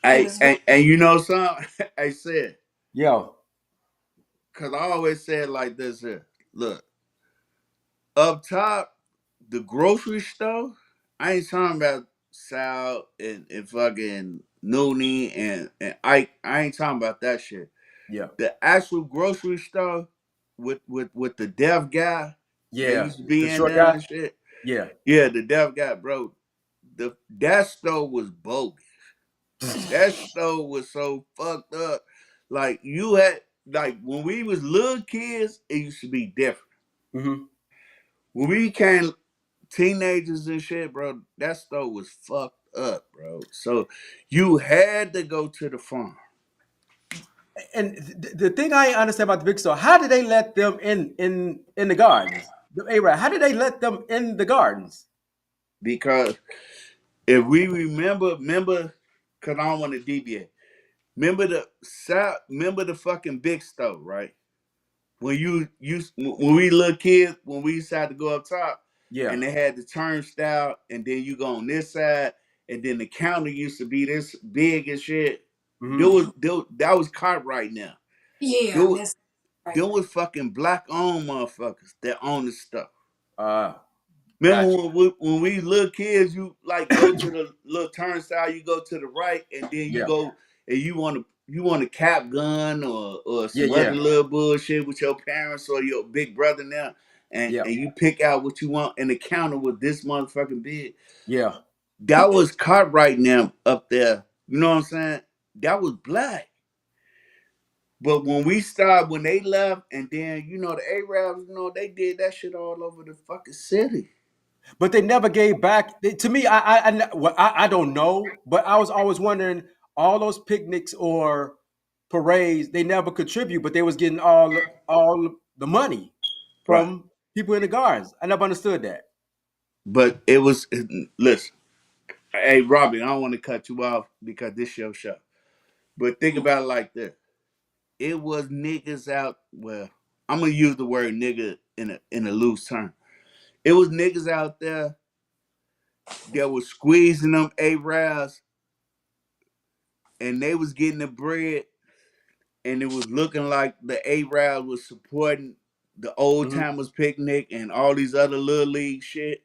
Hey,
was very
and you know something? I said,
Yo.
because I always said like this here. Look, up top, the grocery store, I ain't talking about Sal and fucking Noonie and I ain't talking about that shit.
Yeah.
The actual grocery store with the deaf guy that
Yeah.
used to be
The
in
short
there
guy.
and shit.
Yeah.
Yeah, the deaf guy, bro. That store was bogus. That store was so fucked up. Like you had like when we was little kids, it used to be different.
Hmm.
When we became teenagers and shit, bro, that store was fucked up, bro. So you had to go to the farm
And the thing I understand about the big store, how did they let them in the gardens? The A-Rap, how did they let them in the gardens?
because if we remember, cause I don't want to deviate. Remember the fucking big store, right? When we little kids, when we used to have to go up top,
Yeah.
and they had the turnstile, and then you go on this side, and then the counter used to be this big and shit.
Hmm.
That was caught right now. There
yeah,
was,
that's right.
there was fucking black owned motherfuckers that own the stuff.
Uh,
Remember
gotcha.
when we little kids, you like go to the little turnstile, you go to the right, and then you
Yeah.
go and you want a cap gun or
Yeah.
some other
Yeah.
little bullshit with your parents or your big brother now,
Yeah.
and you pick out what you want, and the counter was this motherfucking big.
Yeah.
That was caught right now up there. You know what I'm saying? That was black. But when they left, and then the Arabs, they did that shit all over the fucking city.
But they never gave back. To me, I don't know, but I was always wondering all those picnics or parades, they never contribute, but they was getting all the money
Right.
from. People in the gardens. I never understood that.
But it was listen. Hey, Robbie, I don't want to cut you off because this your show. But think about it like this: it was niggas out. Well, I'm gonna use the word nigga in a loose term. It was niggas out there that was squeezing them Arabs, and they was getting the bread, and it was looking like the Arabs was supporting the old
Hmm.
timers picnic and all these other little league shit.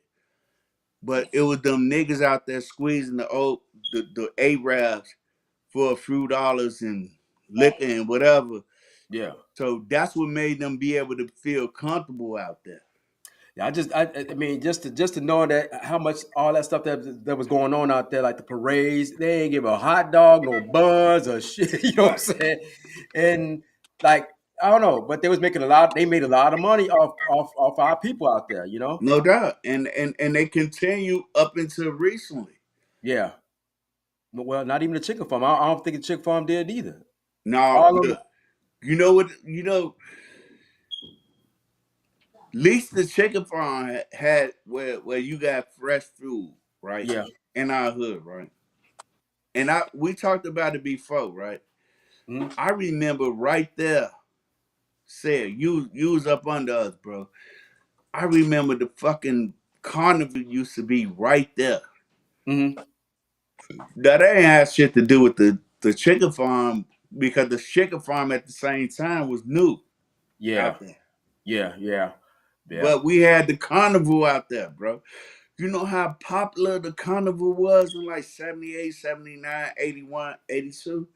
But it was them niggas out there squeezing the Arabs for a few dollars and liquor and whatever.
Yeah.
So that's what made them be able to feel comfortable out there.
Yeah, I mean, just to know that how much all that stuff that was going on out there, like the parades, they ain't give a hot dog, no buns or shit. You know what I'm
Right.
saying? And like I don't know, but they was making a lot. They made a lot of money off our people out there. You know?
No doubt. And they continue up until recently.
Yeah. Well, not even the chicken farm. I don't think the chicken farm did either.
Now
All of them.
look, you know what at least the chicken farm had where you got fresh food, right?
Yeah.
In our hood, right? And I we talked about it before, right?
Mhm.
I remember right there, said you was up under us, bro. I remember the fucking carnival used to be right there.
Mhm.
That ain't have shit to do with the chicken farm because the chicken farm at the same time was new
Yeah.
out there.
Yeah. Yeah. Yeah.
But we had the carnival out there, bro. You know how popular the carnival was in like 78, 79, 81, 82.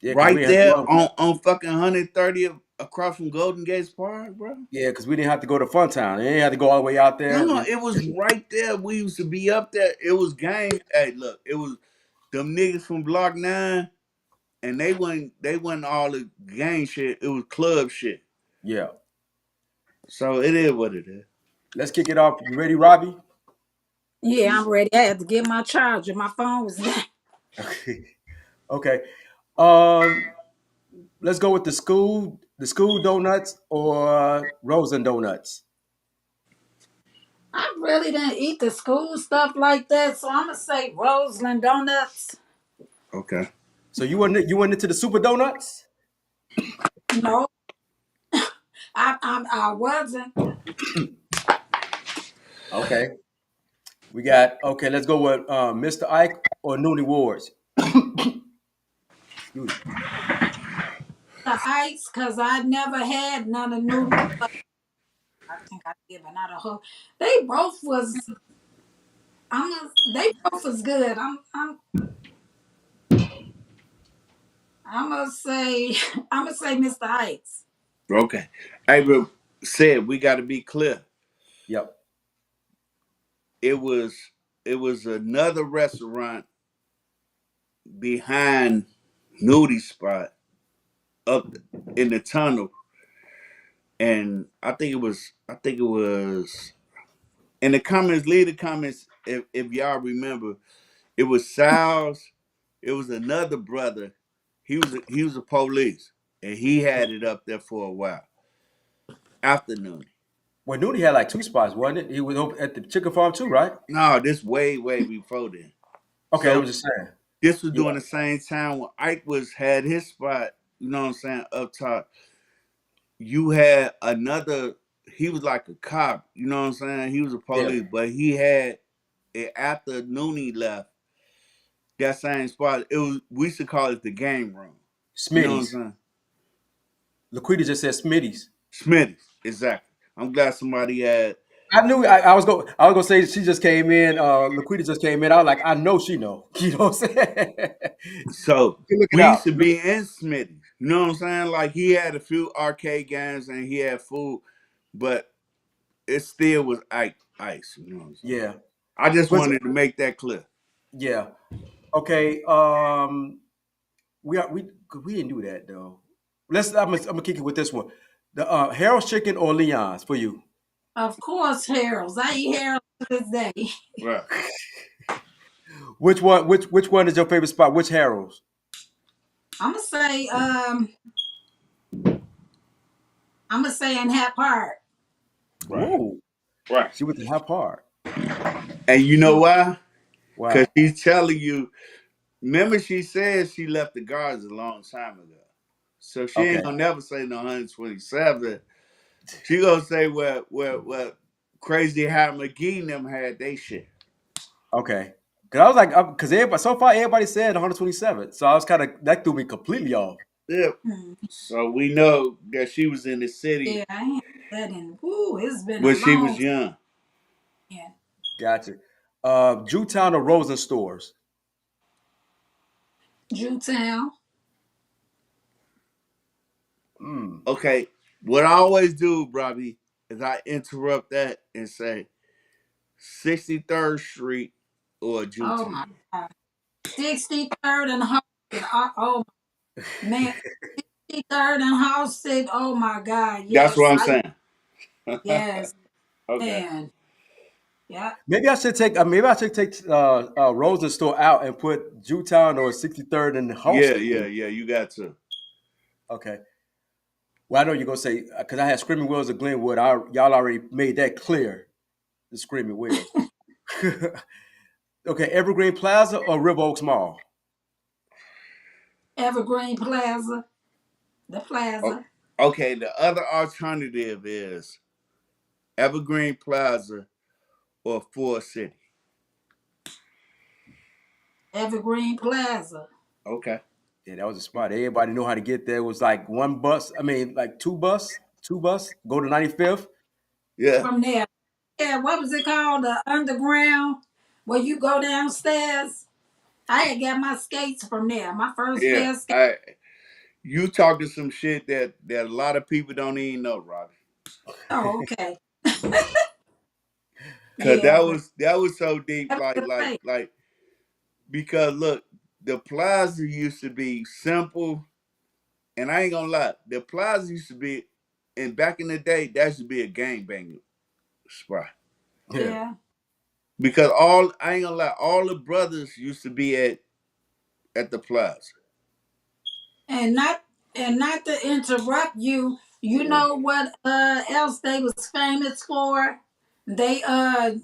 Yeah. Because we
Right
had to
there
go.
on fucking 130 across from Golden Gates Park, bro.
Yeah, because we didn't have to go to Funtown. They didn't have to go all the way out there.
No, it was right there. We used to be up there. It was gang. Hey, look, it was them niggas from Block 9, and they wasn't all the gang shit. It was club shit.
Yeah.
So it is what it is.
Let's kick it off. You ready, Robbie?
Yeah, I'm ready. I had to get my charger. My phone was down.
Okay. Um, let's go with the school donuts or Rosen donuts.
I really didn't eat the school stuff like that, so I'm gonna say Roseland donuts.
Okay.
So you went into the super donuts?
No, I wasn't.
Okay. We got okay, let's go with Mr. Ike or Noonie Wards. Excuse me.
The ice, cause I never had none of noodles. I think I given out a whole. They both was. They both was good. I'm gonna say. I'm gonna say Mr. Ice.
Okay. Hey, but said we got to be clear.
Yep.
It was it was another restaurant behind Nudie Spot up in the tunnel, and I think it was in the comments. Leave the comments if y'all remember. It was Sal's. It was another brother. He was a police, and he had it up there for a while. Afternoon.
Well, Noonie had like two spots, wasn't it? He was over at the chicken farm too, right?
No, this way before then.
Okay, I'm
So
just saying.
this was
Yeah.
during the same time when Ike was had his spot. You know what I'm saying? Up top, you had another. He was like a cop. You know what I'm saying? He was a
Yeah.
police, but he had it after Noonie left that same spot. It was we used to call it the game room. You know what I'm
Smitty's.
saying?
Laquita just said Smitty's.
Smitty's, exactly. I'm glad somebody had.
I knew I was gonna say she just came in. Laquita just came in. I was like, I know she know. You know what I'm saying?
So
You can look it
we used
out.
to be in Smitty's. You know what I'm saying? Like he had a few arcade games and he had food, but it still was ice. You know what I'm saying?
Yeah.
I just
But
wanted to make that clear.
yeah. Okay. We didn't do that though. I'm gonna kick it with this one. The Harold's chicken or Leon's for you.
Of course, Harold's. I eat Harold's to this day.
Right.
Which one? Which one is your favorite spot? Which Harold's?
I'm gonna say. I'm gonna say in Hat Park.
Right.
Whoa.
Right.
She went to High Park.
And you know why? Because
Why?
she's telling you. Remember, she said she left the guards a long time ago. So she ain't
Okay.
gonna never say no 127. She gonna say well, Crazy How McGee and them had they shit.
Okay. Cause I was like, cause everybody so far everybody said 127. So I was kind of that threw me completely off.
Yeah.
Hmm.
So we know that she was in the city
Yeah, I ain't that in. Ooh, it's been a
when she was
long
young.
time.
Gotcha. Jewtown or Rosen stores.
Jewtown.
Mm.
Okay, what I always do, Robbie, is I interrupt that and say 63rd Street or
Oh
Jewtown.
my God. 63rd and Halsted. Oh man. 63rd and Halsted. Oh my God.
That's what
Yes.
I'm saying.
Yes.
Okay.
Man. Yeah.
Maybe I should take. Maybe I should take Rosen store out and put Jewtown or 63rd and
Yeah,
Halsted.
yeah, yeah. You got to.
Okay. Well, I know you're gonna say because I had Screaming Wills of Glenwood. Y'all already made that clear. The Screaming Wills. Okay, Evergreen Plaza or River Oaks Mall.
Evergreen Plaza. The
Oh,
plaza.
okay. The other alternative is Evergreen Plaza or Ford City.
Evergreen Plaza.
Okay.
Yeah, that was a spot. Everybody knew how to get there. It was like one bus. I mean, like two bus. Go to 95th.
Yeah.
From there. Yeah, what was it called? The underground, where you go downstairs. I had got my skates from there. My first
Yeah.
pair of skates.
You talking some shit that a lot of people don't even know, Robbie.
Oh, okay.
Cause
Yeah, but
that was so deep,
that was the thing.
because look, the plaza used to be simple, and I ain't gonna lie, the plaza used to be, and back in the day, that used to be a gangbanging spot.
Yeah.
Yeah.
Because all I ain't gonna lie, all the brothers used to be at the plaza.
And not to interrupt you, you
Mm.
know what else they was famous for? They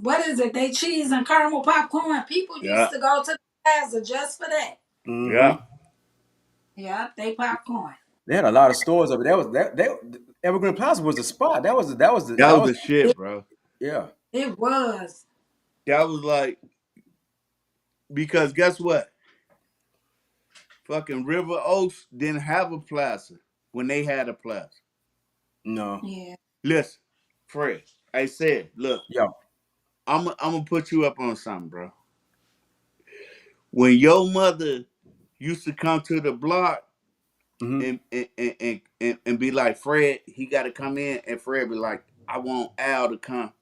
what is it? They cheese and caramel popcorn. People used
Yeah,
to go to the plaza just for that.
yeah,
Mm-hmm.
Yeah, they popcorn.
They had a lot of stores over there. That was that. Evergreen Plaza was the spot.
that
That
was
was.
the shit,
It,
bro.
Yeah.
it was.
That was like because guess what? Fucking River Oaks didn't have a plaza when they had a plaza.
No.
Yeah.
Listen, Fred, I said, look,
Yeah.
I'm gonna put you up on something, bro. When your mother used to come to the block
Mm-hmm.
and be like, Fred, he got to come in, and Fred be like, I want Al to come.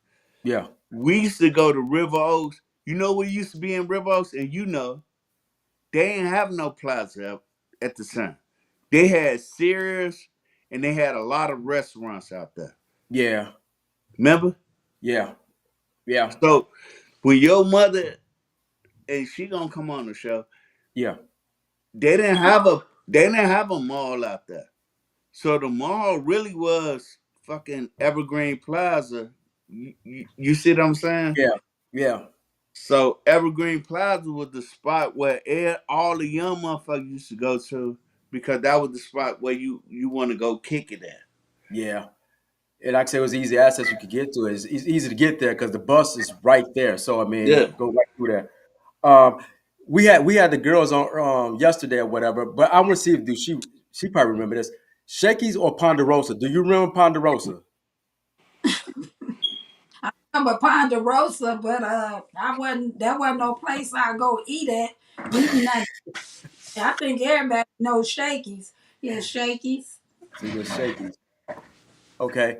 Yeah.
We used to go to River Oaks. You know what used to be in River Oaks, and you know they ain't have no plaza at the time. They had Sears, and they had a lot of restaurants out there.
Yeah.
Remember?
Yeah. Yeah.
So when your mother and she gonna come on the show,
Yeah.
they didn't have a mall out there. So the mall really was fucking Evergreen Plaza. You see what I'm saying?
Yeah. Yeah.
So Evergreen Plaza was the spot where all the young motherfuckers used to go to because that was the spot where you want to go kick it at.
Yeah. And like I say, it was easy access you could get to it. It's easy to get there because the bus is right there. So I
Yeah.
mean, go right through there. We had the girls on yesterday or whatever, but I want to see if she probably remember this. Shakey's or Ponderosa? Do you remember Ponderosa?
I remember Ponderosa, but I wasn't. There wasn't no place I go eat nothing. I think everybody knows Shakey's. Yeah, Shakey's.
See, with Shakey's. Okay.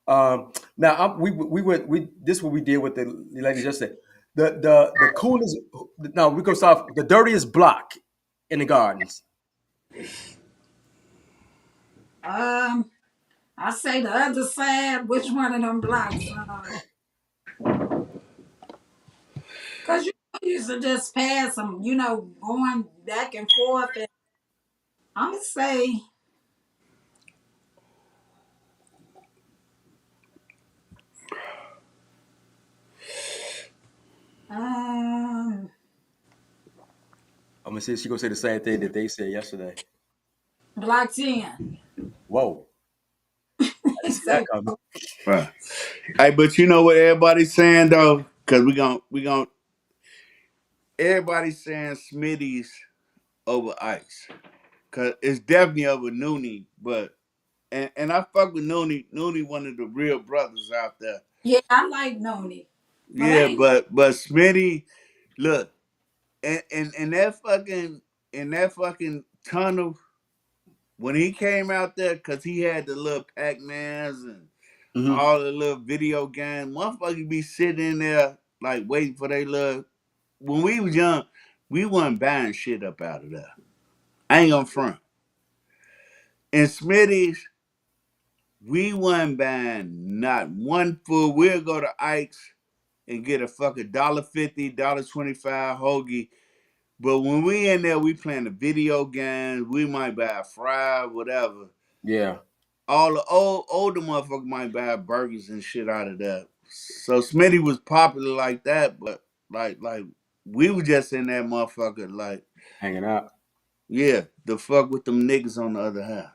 Now we went. This is what we did with the lady just said. The coolest. No, we go start the dirtiest block in the gardens.
Um, I say the other side. Which one of them blocks? Cause you used to just pass them. You know, going back and forth. And I'm gonna say
me see. She gonna say the same thing that they said yesterday.
Block 10.
Whoa, I didn't see that
Say,
coming.
Right. Hey, but you know what everybody's saying though, because we gon' everybody's saying Smitty's over Ice, cause it's definitely over Noonie, but and I fuck with Noonie. Noonie, one of the real brothers out there.
yeah, I like Noni, but I
Yeah,
ain't.
but Smitty, look, and that fucking in that fucking tunnel when he came out there, cause he had the little Pac-Mans and
Hmm.
all the little video games. Motherfuckers be sitting in there like waiting for they little. When we was young, we wasn't buying shit up out of there. I ain't gonna front. In Smitty's, we wasn't buying not one food. We'll go to Ike's and get a fucking $1.50, $1.25 hoagie. But when we in there, we playing the video games. We might buy a fry, whatever.
Yeah,
All the older motherfuckers might buy burgers and shit out of that. So Smitty was popular like that, but like we was just in that motherfucker like,
hanging out.
yeah, the fuck with them niggas on the other half.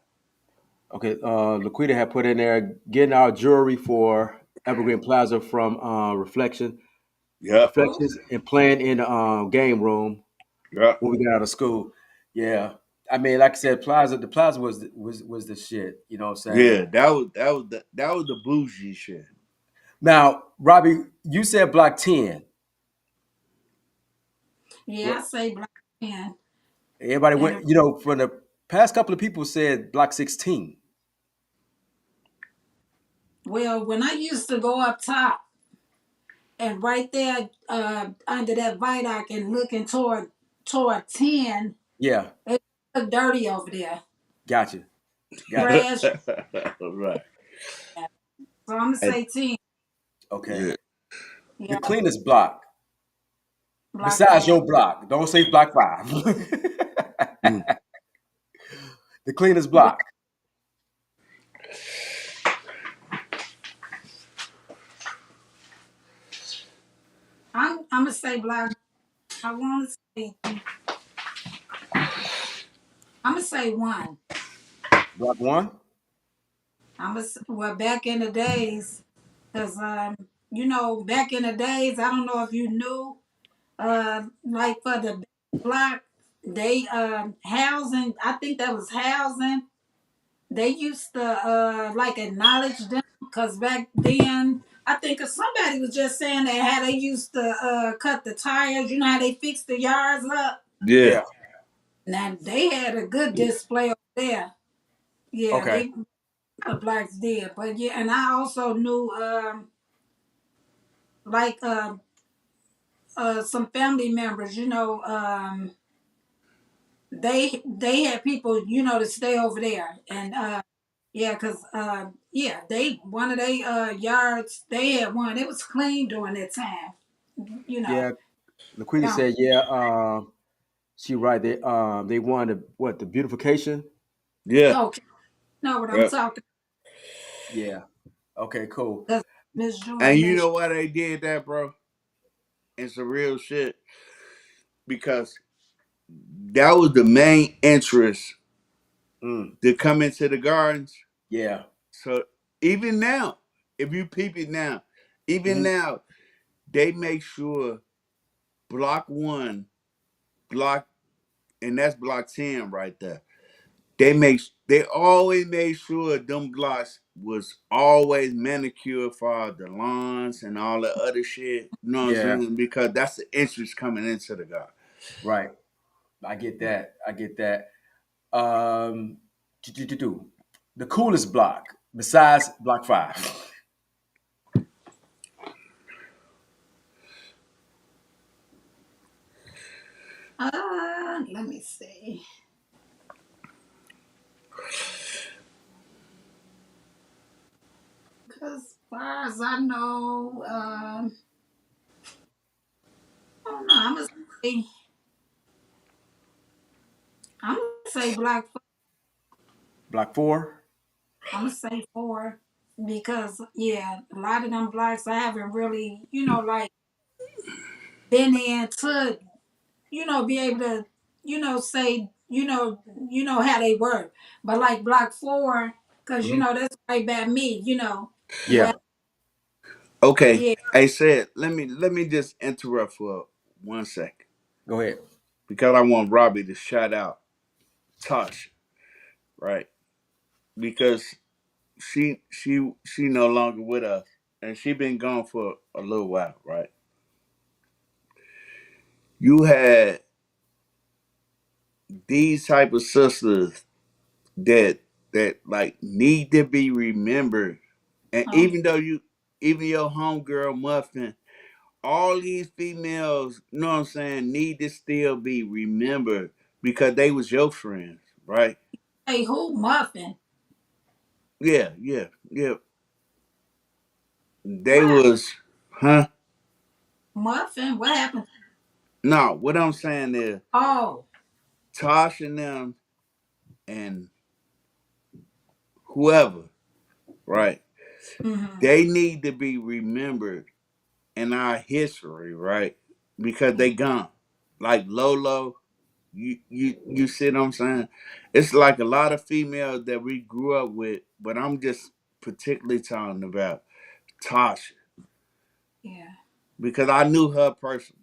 Okay, Laquita had put in there getting our jewelry for Evergreen Plaza from
Yep.
Oh,
Reflections and playing in the game room
Yep.
when we got out of school. Yeah, I mean, like I said, the Plaza was the shit. You know what I'm saying?
Yeah, that was the bougie shit.
Now, Robbie, you said Block 10.
yeah, I
What
say Block 10.
everybody
And
went? You know, for the past couple of people said Block 16.
well, when I used to go up top and right there under that viaduct and looking toward 10,
Yeah,
it looked dirty over there.
gotcha, gotcha.
Trash.
Right.
So I'm gonna
And-
say 10.
Okay,
yeah.
the
Yeah,
cleanest block
Block
besides
5.
your block. Don't say Block 5.
Mm.
The cleanest
Well,
block.
I'm gonna say Block. I want to say I'm gonna say 1.
Block 1.
Well, back in the days, because back in the days, I don't know if you knew, like for the block, they housing. I think that was housing. They used to like acknowledge them because back then, I think somebody was just saying that how they used to cut the tires. You know how they fix the yards up.
Yeah.
Yeah.
Now they had a good display over there. Yeah,
Okay.
they the blacks did, but yeah, and I also knew like some family members, they had people, to stay over there, and yeah, cause yeah, they one of they yards they had one. It was clean during that time, you know.
Yeah. Laquita
Um,
said, yeah, she right. They wanted the beautification?
Yeah.
okay, know what I'm
Yep.
talking?
Yeah. Okay, cool.
Cause Miss Joy
And you know
mentioned,
why they did that, bro? It's some real shit because that was the main interest
Mm,
to come into the gardens.
yeah.
So even now, if you peep it now, even
Hmm.
now, they make sure block one, block, and that's block 10 right there. They always made sure them blocks was always manicured for the lawns and all the other shit. You know what I'm
Yeah.
saying? Because that's the interest coming into the garden.
Right. I get that. I get that. Um, do. The coolest block besides Block 5.
let me see. Cause as far as I know, I don't know. Say I'm gonna say Black.
Block 4.
I'm gonna say 4 because yeah, a lot of them blacks I haven't really, like been in to, be able to, say, how they work. But like Block 4, because,
Mhm.
that's right by me, well,
Yeah.
Okay.
yeah.
Hey, said, let me just interrupt for 1 second
Go ahead.
because I want Robbie to shout out Tosh, right? Because she no longer with us, and she been gone for a little while, right? You had these type of sisters that like need to be remembered, and
Oh,
even your homegirl Muffin, all these females, you know what I'm saying, need to still be remembered because they was your friends, right?
hey, who Muffin?
Yeah, yeah, yeah. They
What happened?
was, huh?
Muffin? What happened?
No, what I'm saying is
Oh,
Tosh and them and whoever, right?
mm-hmm.
They need to be remembered in our history, right? Because
Yeah,
they gone. Like Lolo, you see what I'm saying? It's like a lot of females that we grew up with, but I'm just particularly talking about Tasha
yeah,
because I knew her personally.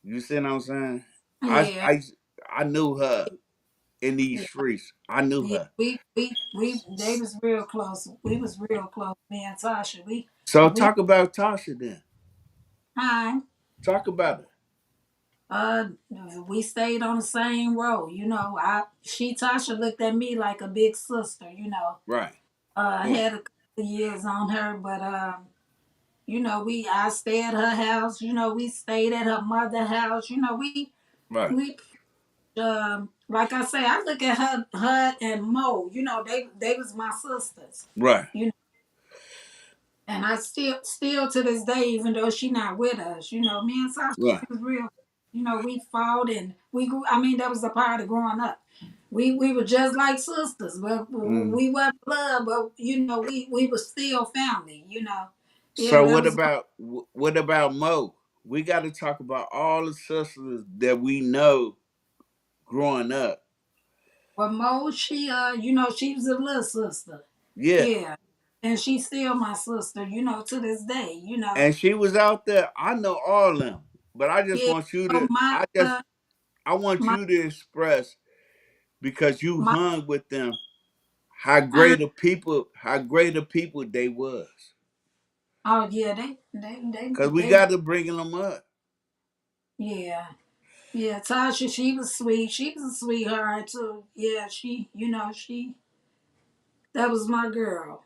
You see what I'm saying? I
yeah,
I I knew her in these
yeah.
streets. I knew
Yeah,
her.
they was real close. We was real close, me and Tasha.
So
We,
talk about Tasha then.
time.
Talk about her.
Uh, we stayed on the same road. Tasha looked at me like a big sister.
Right.
I
Yeah.
had a couple of years on her, but I stayed at her house. We stayed at her mother's house.
Right.
We like I say, I look at her and Mo. They was my sisters.
Right.
You know, and I still to this day, even though she not with us, me and Sasha
Right.
was real. We fought and we grew. I mean, that was a part of growing up. We were just like sisters, but
Mm.
we weren't blood. But we were still family. Yeah,
So
that
what
was
about what about Mo? We got to talk about all the sisters that we know growing up.
But Mo. She was a little sister.
Yeah,
Yeah, and she's still my sister. To this day.
and she was out there. I know all of them, but I just
Yeah.
want you
So
to. I want
my
you to express because you
my
hung with them.
uh,
How great of people they was.
oh yeah,
Cause we
they
got to bring them up.
yeah. Yeah, Tasha, she was sweet. She was a sweetheart too. Yeah, that was my girl.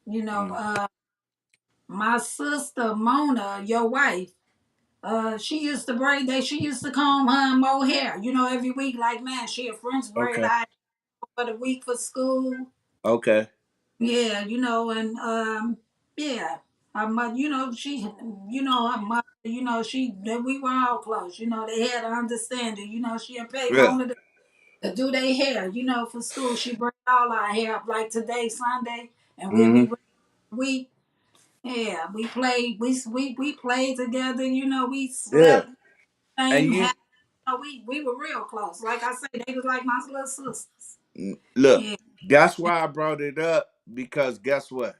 You know,
Mm.
uh, my sister Mona, your wife, she used to she used to comb her and mow hair. Every week, like man, she a French braid
Okay.
I for the week for school.
Okay.
Yeah, and yeah, her mother, her mother, we were all close. They had an understanding. She had paid
Yeah.
Mona to do their hair, for school. She bring all our hair up like today, Sunday, and we'll be
Mm-hmm.
ready for the week. Yeah, we played. We played together. We
Yeah.
slept
And
same
you
house. We were real close. Like I said, they was like my little sisters.
look.
Yeah.
That's why I brought it up because guess what?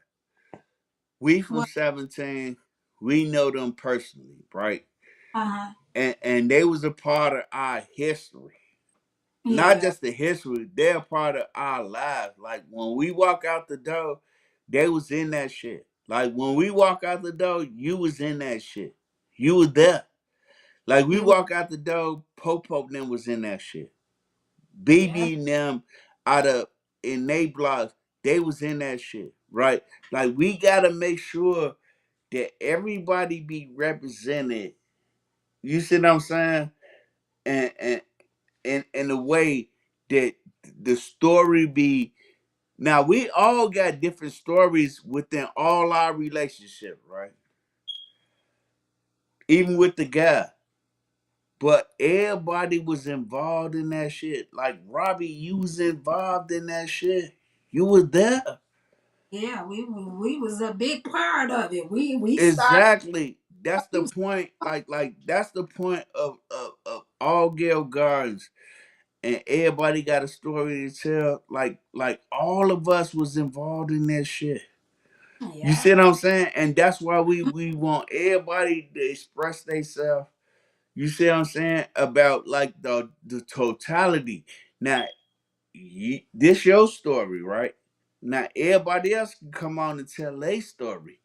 We from
What?
17. We know them personally, right?
Uh huh.
And they was a part of our history. Not
Yeah.
just the history, they're a part of our lives. Like when we walk out the door, they was in that shit. Like when we walk out the door, you was in that shit. You was there. Like we
It was.
walk out the door, Popo and them was in that shit.
Yeah.
BB and them out of in they blocks, they was in that shit, right? Like we gotta make sure that everybody be represented. You see what I'm saying? And in a way that the story be now we all got different stories within all our relationships, right? Even with the guy. But everybody was involved in that shit. Like Robbie, you was involved in that shit. You was there.
Yeah. We was a big part of it. We started.
Exactly. That's the point. Like that's the point of all Gale Gardens. and everybody got a story to tell. Like all of us was involved in that shit. You
Yeah,
see what I'm saying? And that's why we want everybody to express themselves. You see what I'm saying about like the totality. Now, this your story, right? Now everybody else can come on and tell their story,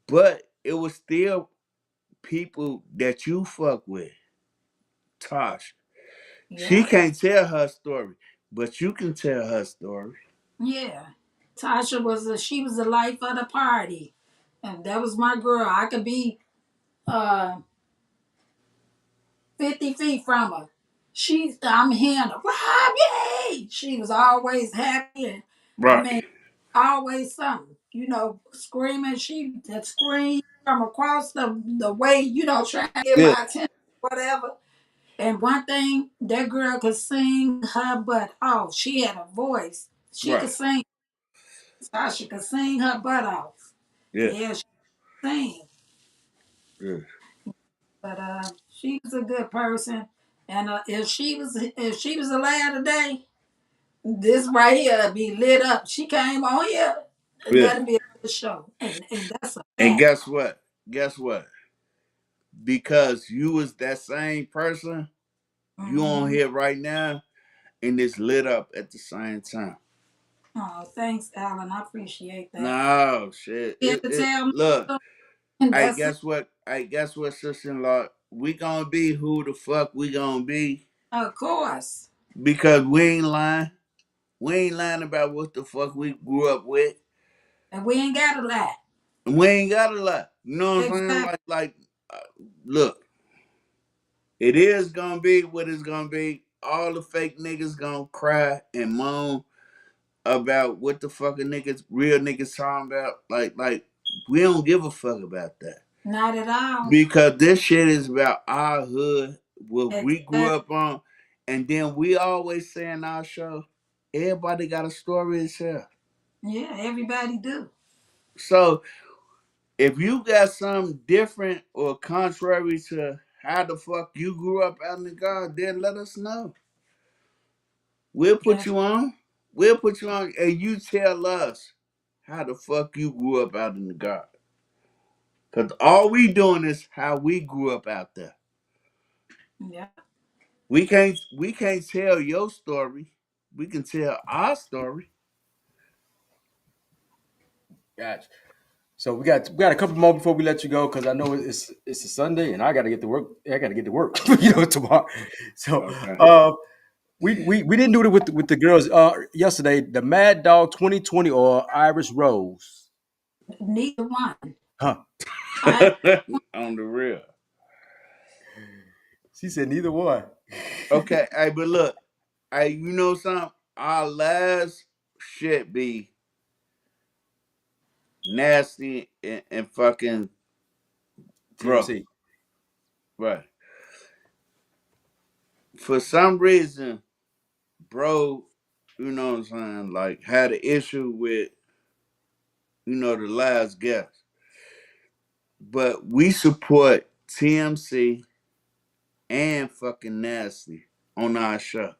but it was still people that you fuck with. Tosh, she
yeah,
can't tell her story, but you can tell her story.
yeah. Tasha she was the life of the party, and that was my girl. I could be uh 50 feet from her. I'm hearing her, Robbie. She was always happy, and I
Right.
mean, always something. Screaming. She had screamed from across the way. Trying to get
Yeah.
my attention, whatever. And one thing, that girl could sing her butt off. She had a voice. She could
Right.
sing. Sasha could sing her butt off.
Yeah.
Yeah, she could sing.
Yeah.
But she was a good person. And if she was alive today, this right here would be lit up. She came on here,
Yeah.
that'd be a good show. And that's a
And
fact.
guess what? Guess what? Because you was that same person, you on
Mm-hmm.
here right now, and it's lit up at the same time.
Oh, thanks, Alan. I appreciate that.
No shit.
You have to
It
tell me,
look.
and
I
that's it.
guess what? I guess what, sister-in-law? We gonna be who the fuck we gonna be
Of course.
because we ain't lying. We ain't lying about what the fuck we grew up with.
And we ain't got to lie.
And we ain't got a lot. You know what I'm saying?
Exactly.
Uh, look, it is gonna be what it's gonna be. All the fake niggas gonna cry and moan about what the fucking niggas, real niggas talking about. Like we don't give a fuck about that
Not at all.
because this shit is about our hood, what we grew
Exactly.
up on, and then we always say in our show, everybody got a story to tell.
Yeah, everybody do.
So if you got something different or contrary to how the fuck you grew up out in the God, then let us know. We'll put
Yeah,
you on. We'll put you on, and you tell us how the fuck you grew up out in the God. Cause all we doing is how we grew up out there.
yeah,
We can't tell your story. We can tell our story.
Gotcha. So we got a couple more before we let you go because I know it's a Sunday and I got to get to work. I got to get to work, tomorrow. So
Okay.
we didn't do it with the girls yesterday. The Mad Dog 2020 or Irish Rose,
neither one.
huh?
I
On the real.
She said neither one.
Okay, hey, but look, hey, you know something? Our last shit be nasty and fucking bro.
TMC.
Right. For some reason, bro, you know what I'm saying, like had an issue with, the last guest. But we support TMC and fucking nasty on our show.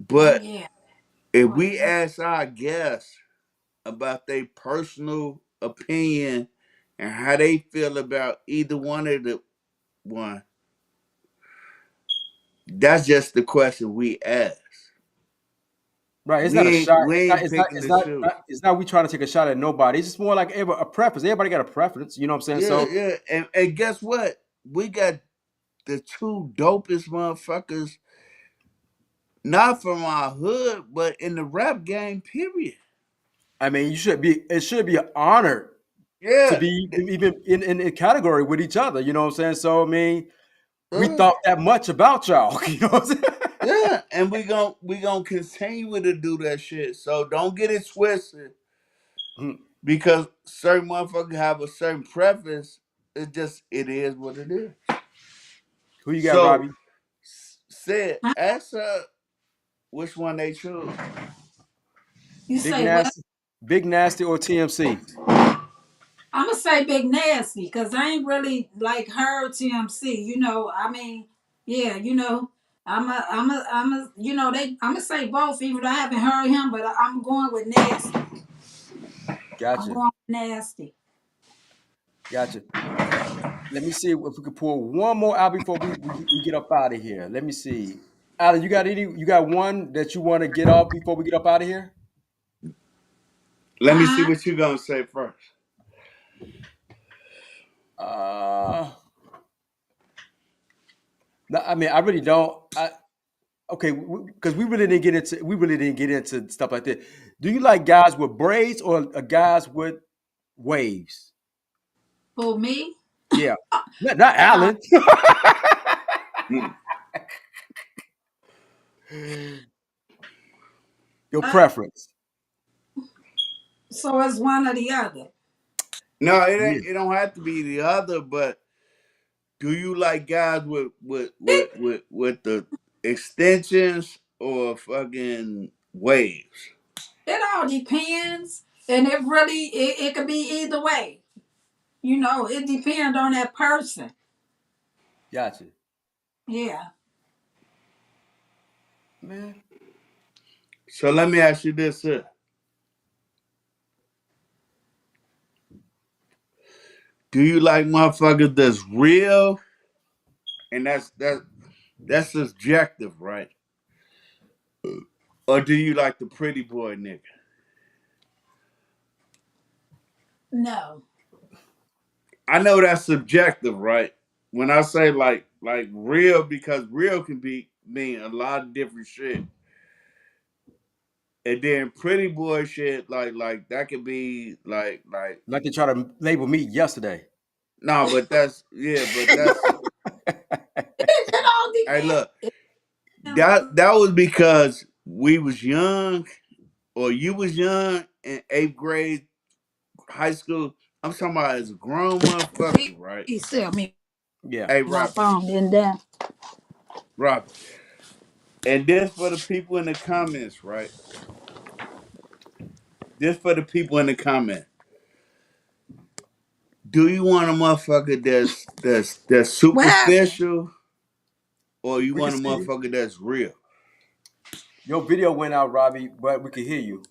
oh
But
yeah,
if
boy,
we ask our guests about their personal opinion and how they feel about either one of the one, that's just the question we ask.
Right. It's
We
not a
ain't
shot.
we
It's not.
ain't
It's not.
picking
It's
the
not.
shoe.
It's not. We trying to take a shot at nobody. It's just more like a preference. Everybody got a preference. You know what I'm saying?
Yeah,
So
yeah. And guess what? We got the two dopest motherfuckers, not from our hood, but in the rap game, period.
I mean, you should be. It should be an honor to
Yeah.
be even in a category with each other. You know what I'm saying? So I mean, we
Uh,
thought that much about y'all. You know what I'm saying?
yeah. And we gonna continue to do that shit. So don't get it twisted
Hmm.
because certain motherfuckers have a certain preference. It is what it is.
Who you got,
So
Robbie?
said ask her which one they choose.
you
Big
say what?
Nasty, Big Nasty, or TMC?
I'm gonna say Big Nasty because I ain't really like her TMC. I mean, yeah, you know, I'm gonna say both, even though I haven't heard him, but I'm going with nasty. I'm
Gotcha.
going with nasty.
Gotcha. Let me see if we can pull one more out before we get up out of here. Let me see. Alan, you got any? You got one that you want to get off before we get up out of here?
Let me see
Uh-uh.
what you gonna say first.
Uh, no, I mean, I really don't. Okay, because we really didn't get into stuff like that. Do you like guys with braids or guys with waves?
For me,
Yeah, not
uh,
Alan.
Hmm.
Your
uh,
preference?
so it's one or the other.
No, it ain't.
Yeah,
It don't have to be the other. But do you like guys
It,
with the extensions or fucking waves?
it all depends, and it could be either way. You know, it depends on that person.
gotcha,
Yeah.
man.
So let me ask you this here. Do you like motherfuckers that's real? And that's subjective, right? Or do you like the pretty boy nigga?
No.
I know that's subjective, right? When I say like real, because real can be mean a lot of different shit. And then pretty boy shit, like that could be like
Like they try to label me yesterday.
no, but that's yeah, but that's
It all
hey look,
depends.
that was because we was young or you was young in eighth grade high school. I'm talking about as a grown motherfucker, right?
He sell me
Yeah,
Hey
my
Robert,
phone and then
Robert. And this for the people in the comments, right? This for the people in the comments. Do you want a motherfucker that's
what happened?
superficial or you
we can
want a
see you.
motherfucker that's real?
Your video went out, Robbie, but we can hear you.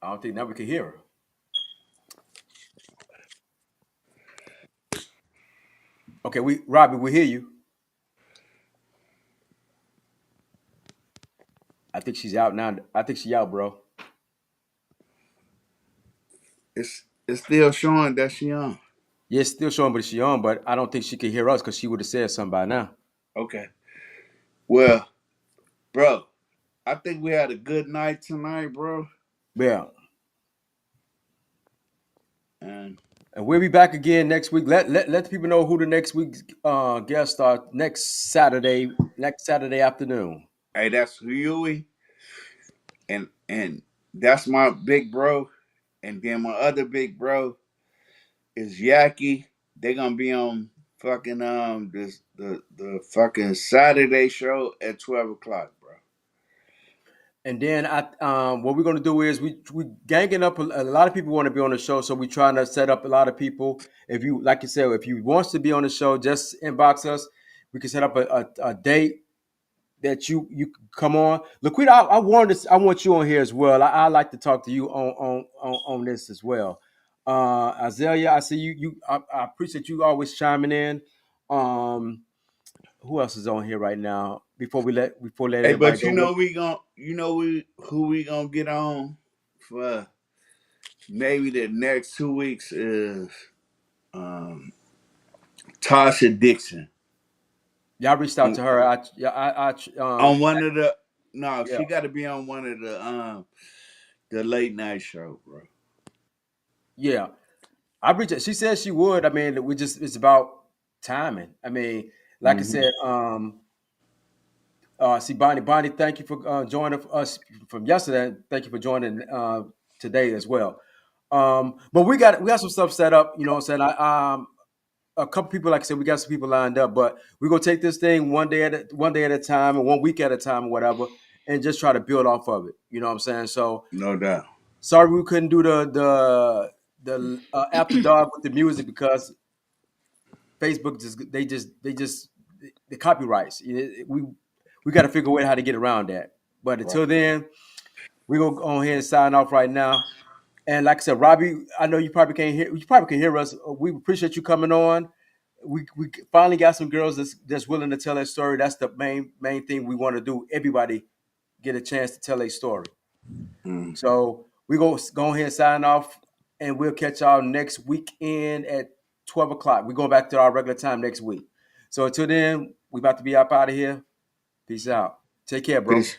I don't think now we can hear her. Okay, Robbie, we hear you. I think she's out now. I think she's out, bro.
It's still showing that she on.
Yeah, it's still showing, but she on. But I don't think she can hear us because she would have said something by now.
Okay. Well, bro, I think we had a good night tonight, bro.
Yeah,
And
and we'll be back again next week. Let the people know who the next week's guest are next Saturday afternoon.
hey, that's Huey, and that's my big bro. And then my other big bro is Yaki. They gonna be on fucking this the fucking Saturday show at 12 o'clock, bro.
And then what we're gonna do is we ganging up. A lot of people want to be on the show, so we're trying to set up a lot of people. If you like you said, if you wants to be on the show, just inbox us. We can set up a date that you can come on. Laquita, I want this. I want you on here as well. I like to talk to you on this as well. Azalea, I see you. I appreciate you always chiming in. Um, who else is on here right now? Before let
Hey,
everybody
but
go.
we who we gonna get on for maybe the next 2 weeks is um Tasha Dixon
Y'all reached out
on,
to her.
on one of the no,
Yeah,
she got to be on one of the late night show, bro.
yeah. I reached. She said she would. I mean, it's about timing. I mean, like I
Hmm.
said, see, Bonnie, thank you for joining us from yesterday. Thank you for joining today as well. But we got some stuff set up. You know what I'm saying? A couple people, like I said, we got some people lined up, but we're gonna take this thing one day at a time, and 1 week at a time, or whatever, and just try to build off of it. You know what I'm saying? So
No doubt.
sorry we couldn't do the after dark with the music because Facebook just the copyrights. We got to figure a way how to get around that. But
Right.
until then, we're gonna go ahead and sign off right now. And like I said, Robbie, I know you probably can't hear. You probably can hear us. We appreciate you coming on. We finally got some girls that's willing to tell their story. That's the main thing we want to do. Everybody get a chance to tell their story.
Mm.
So we go ahead and sign off, and we'll catch y'all next weekend at 12 o'clock. We're going back to our regular time next week. So until then, we about to be up out of here. Peace out. Take care, bro.
Peace.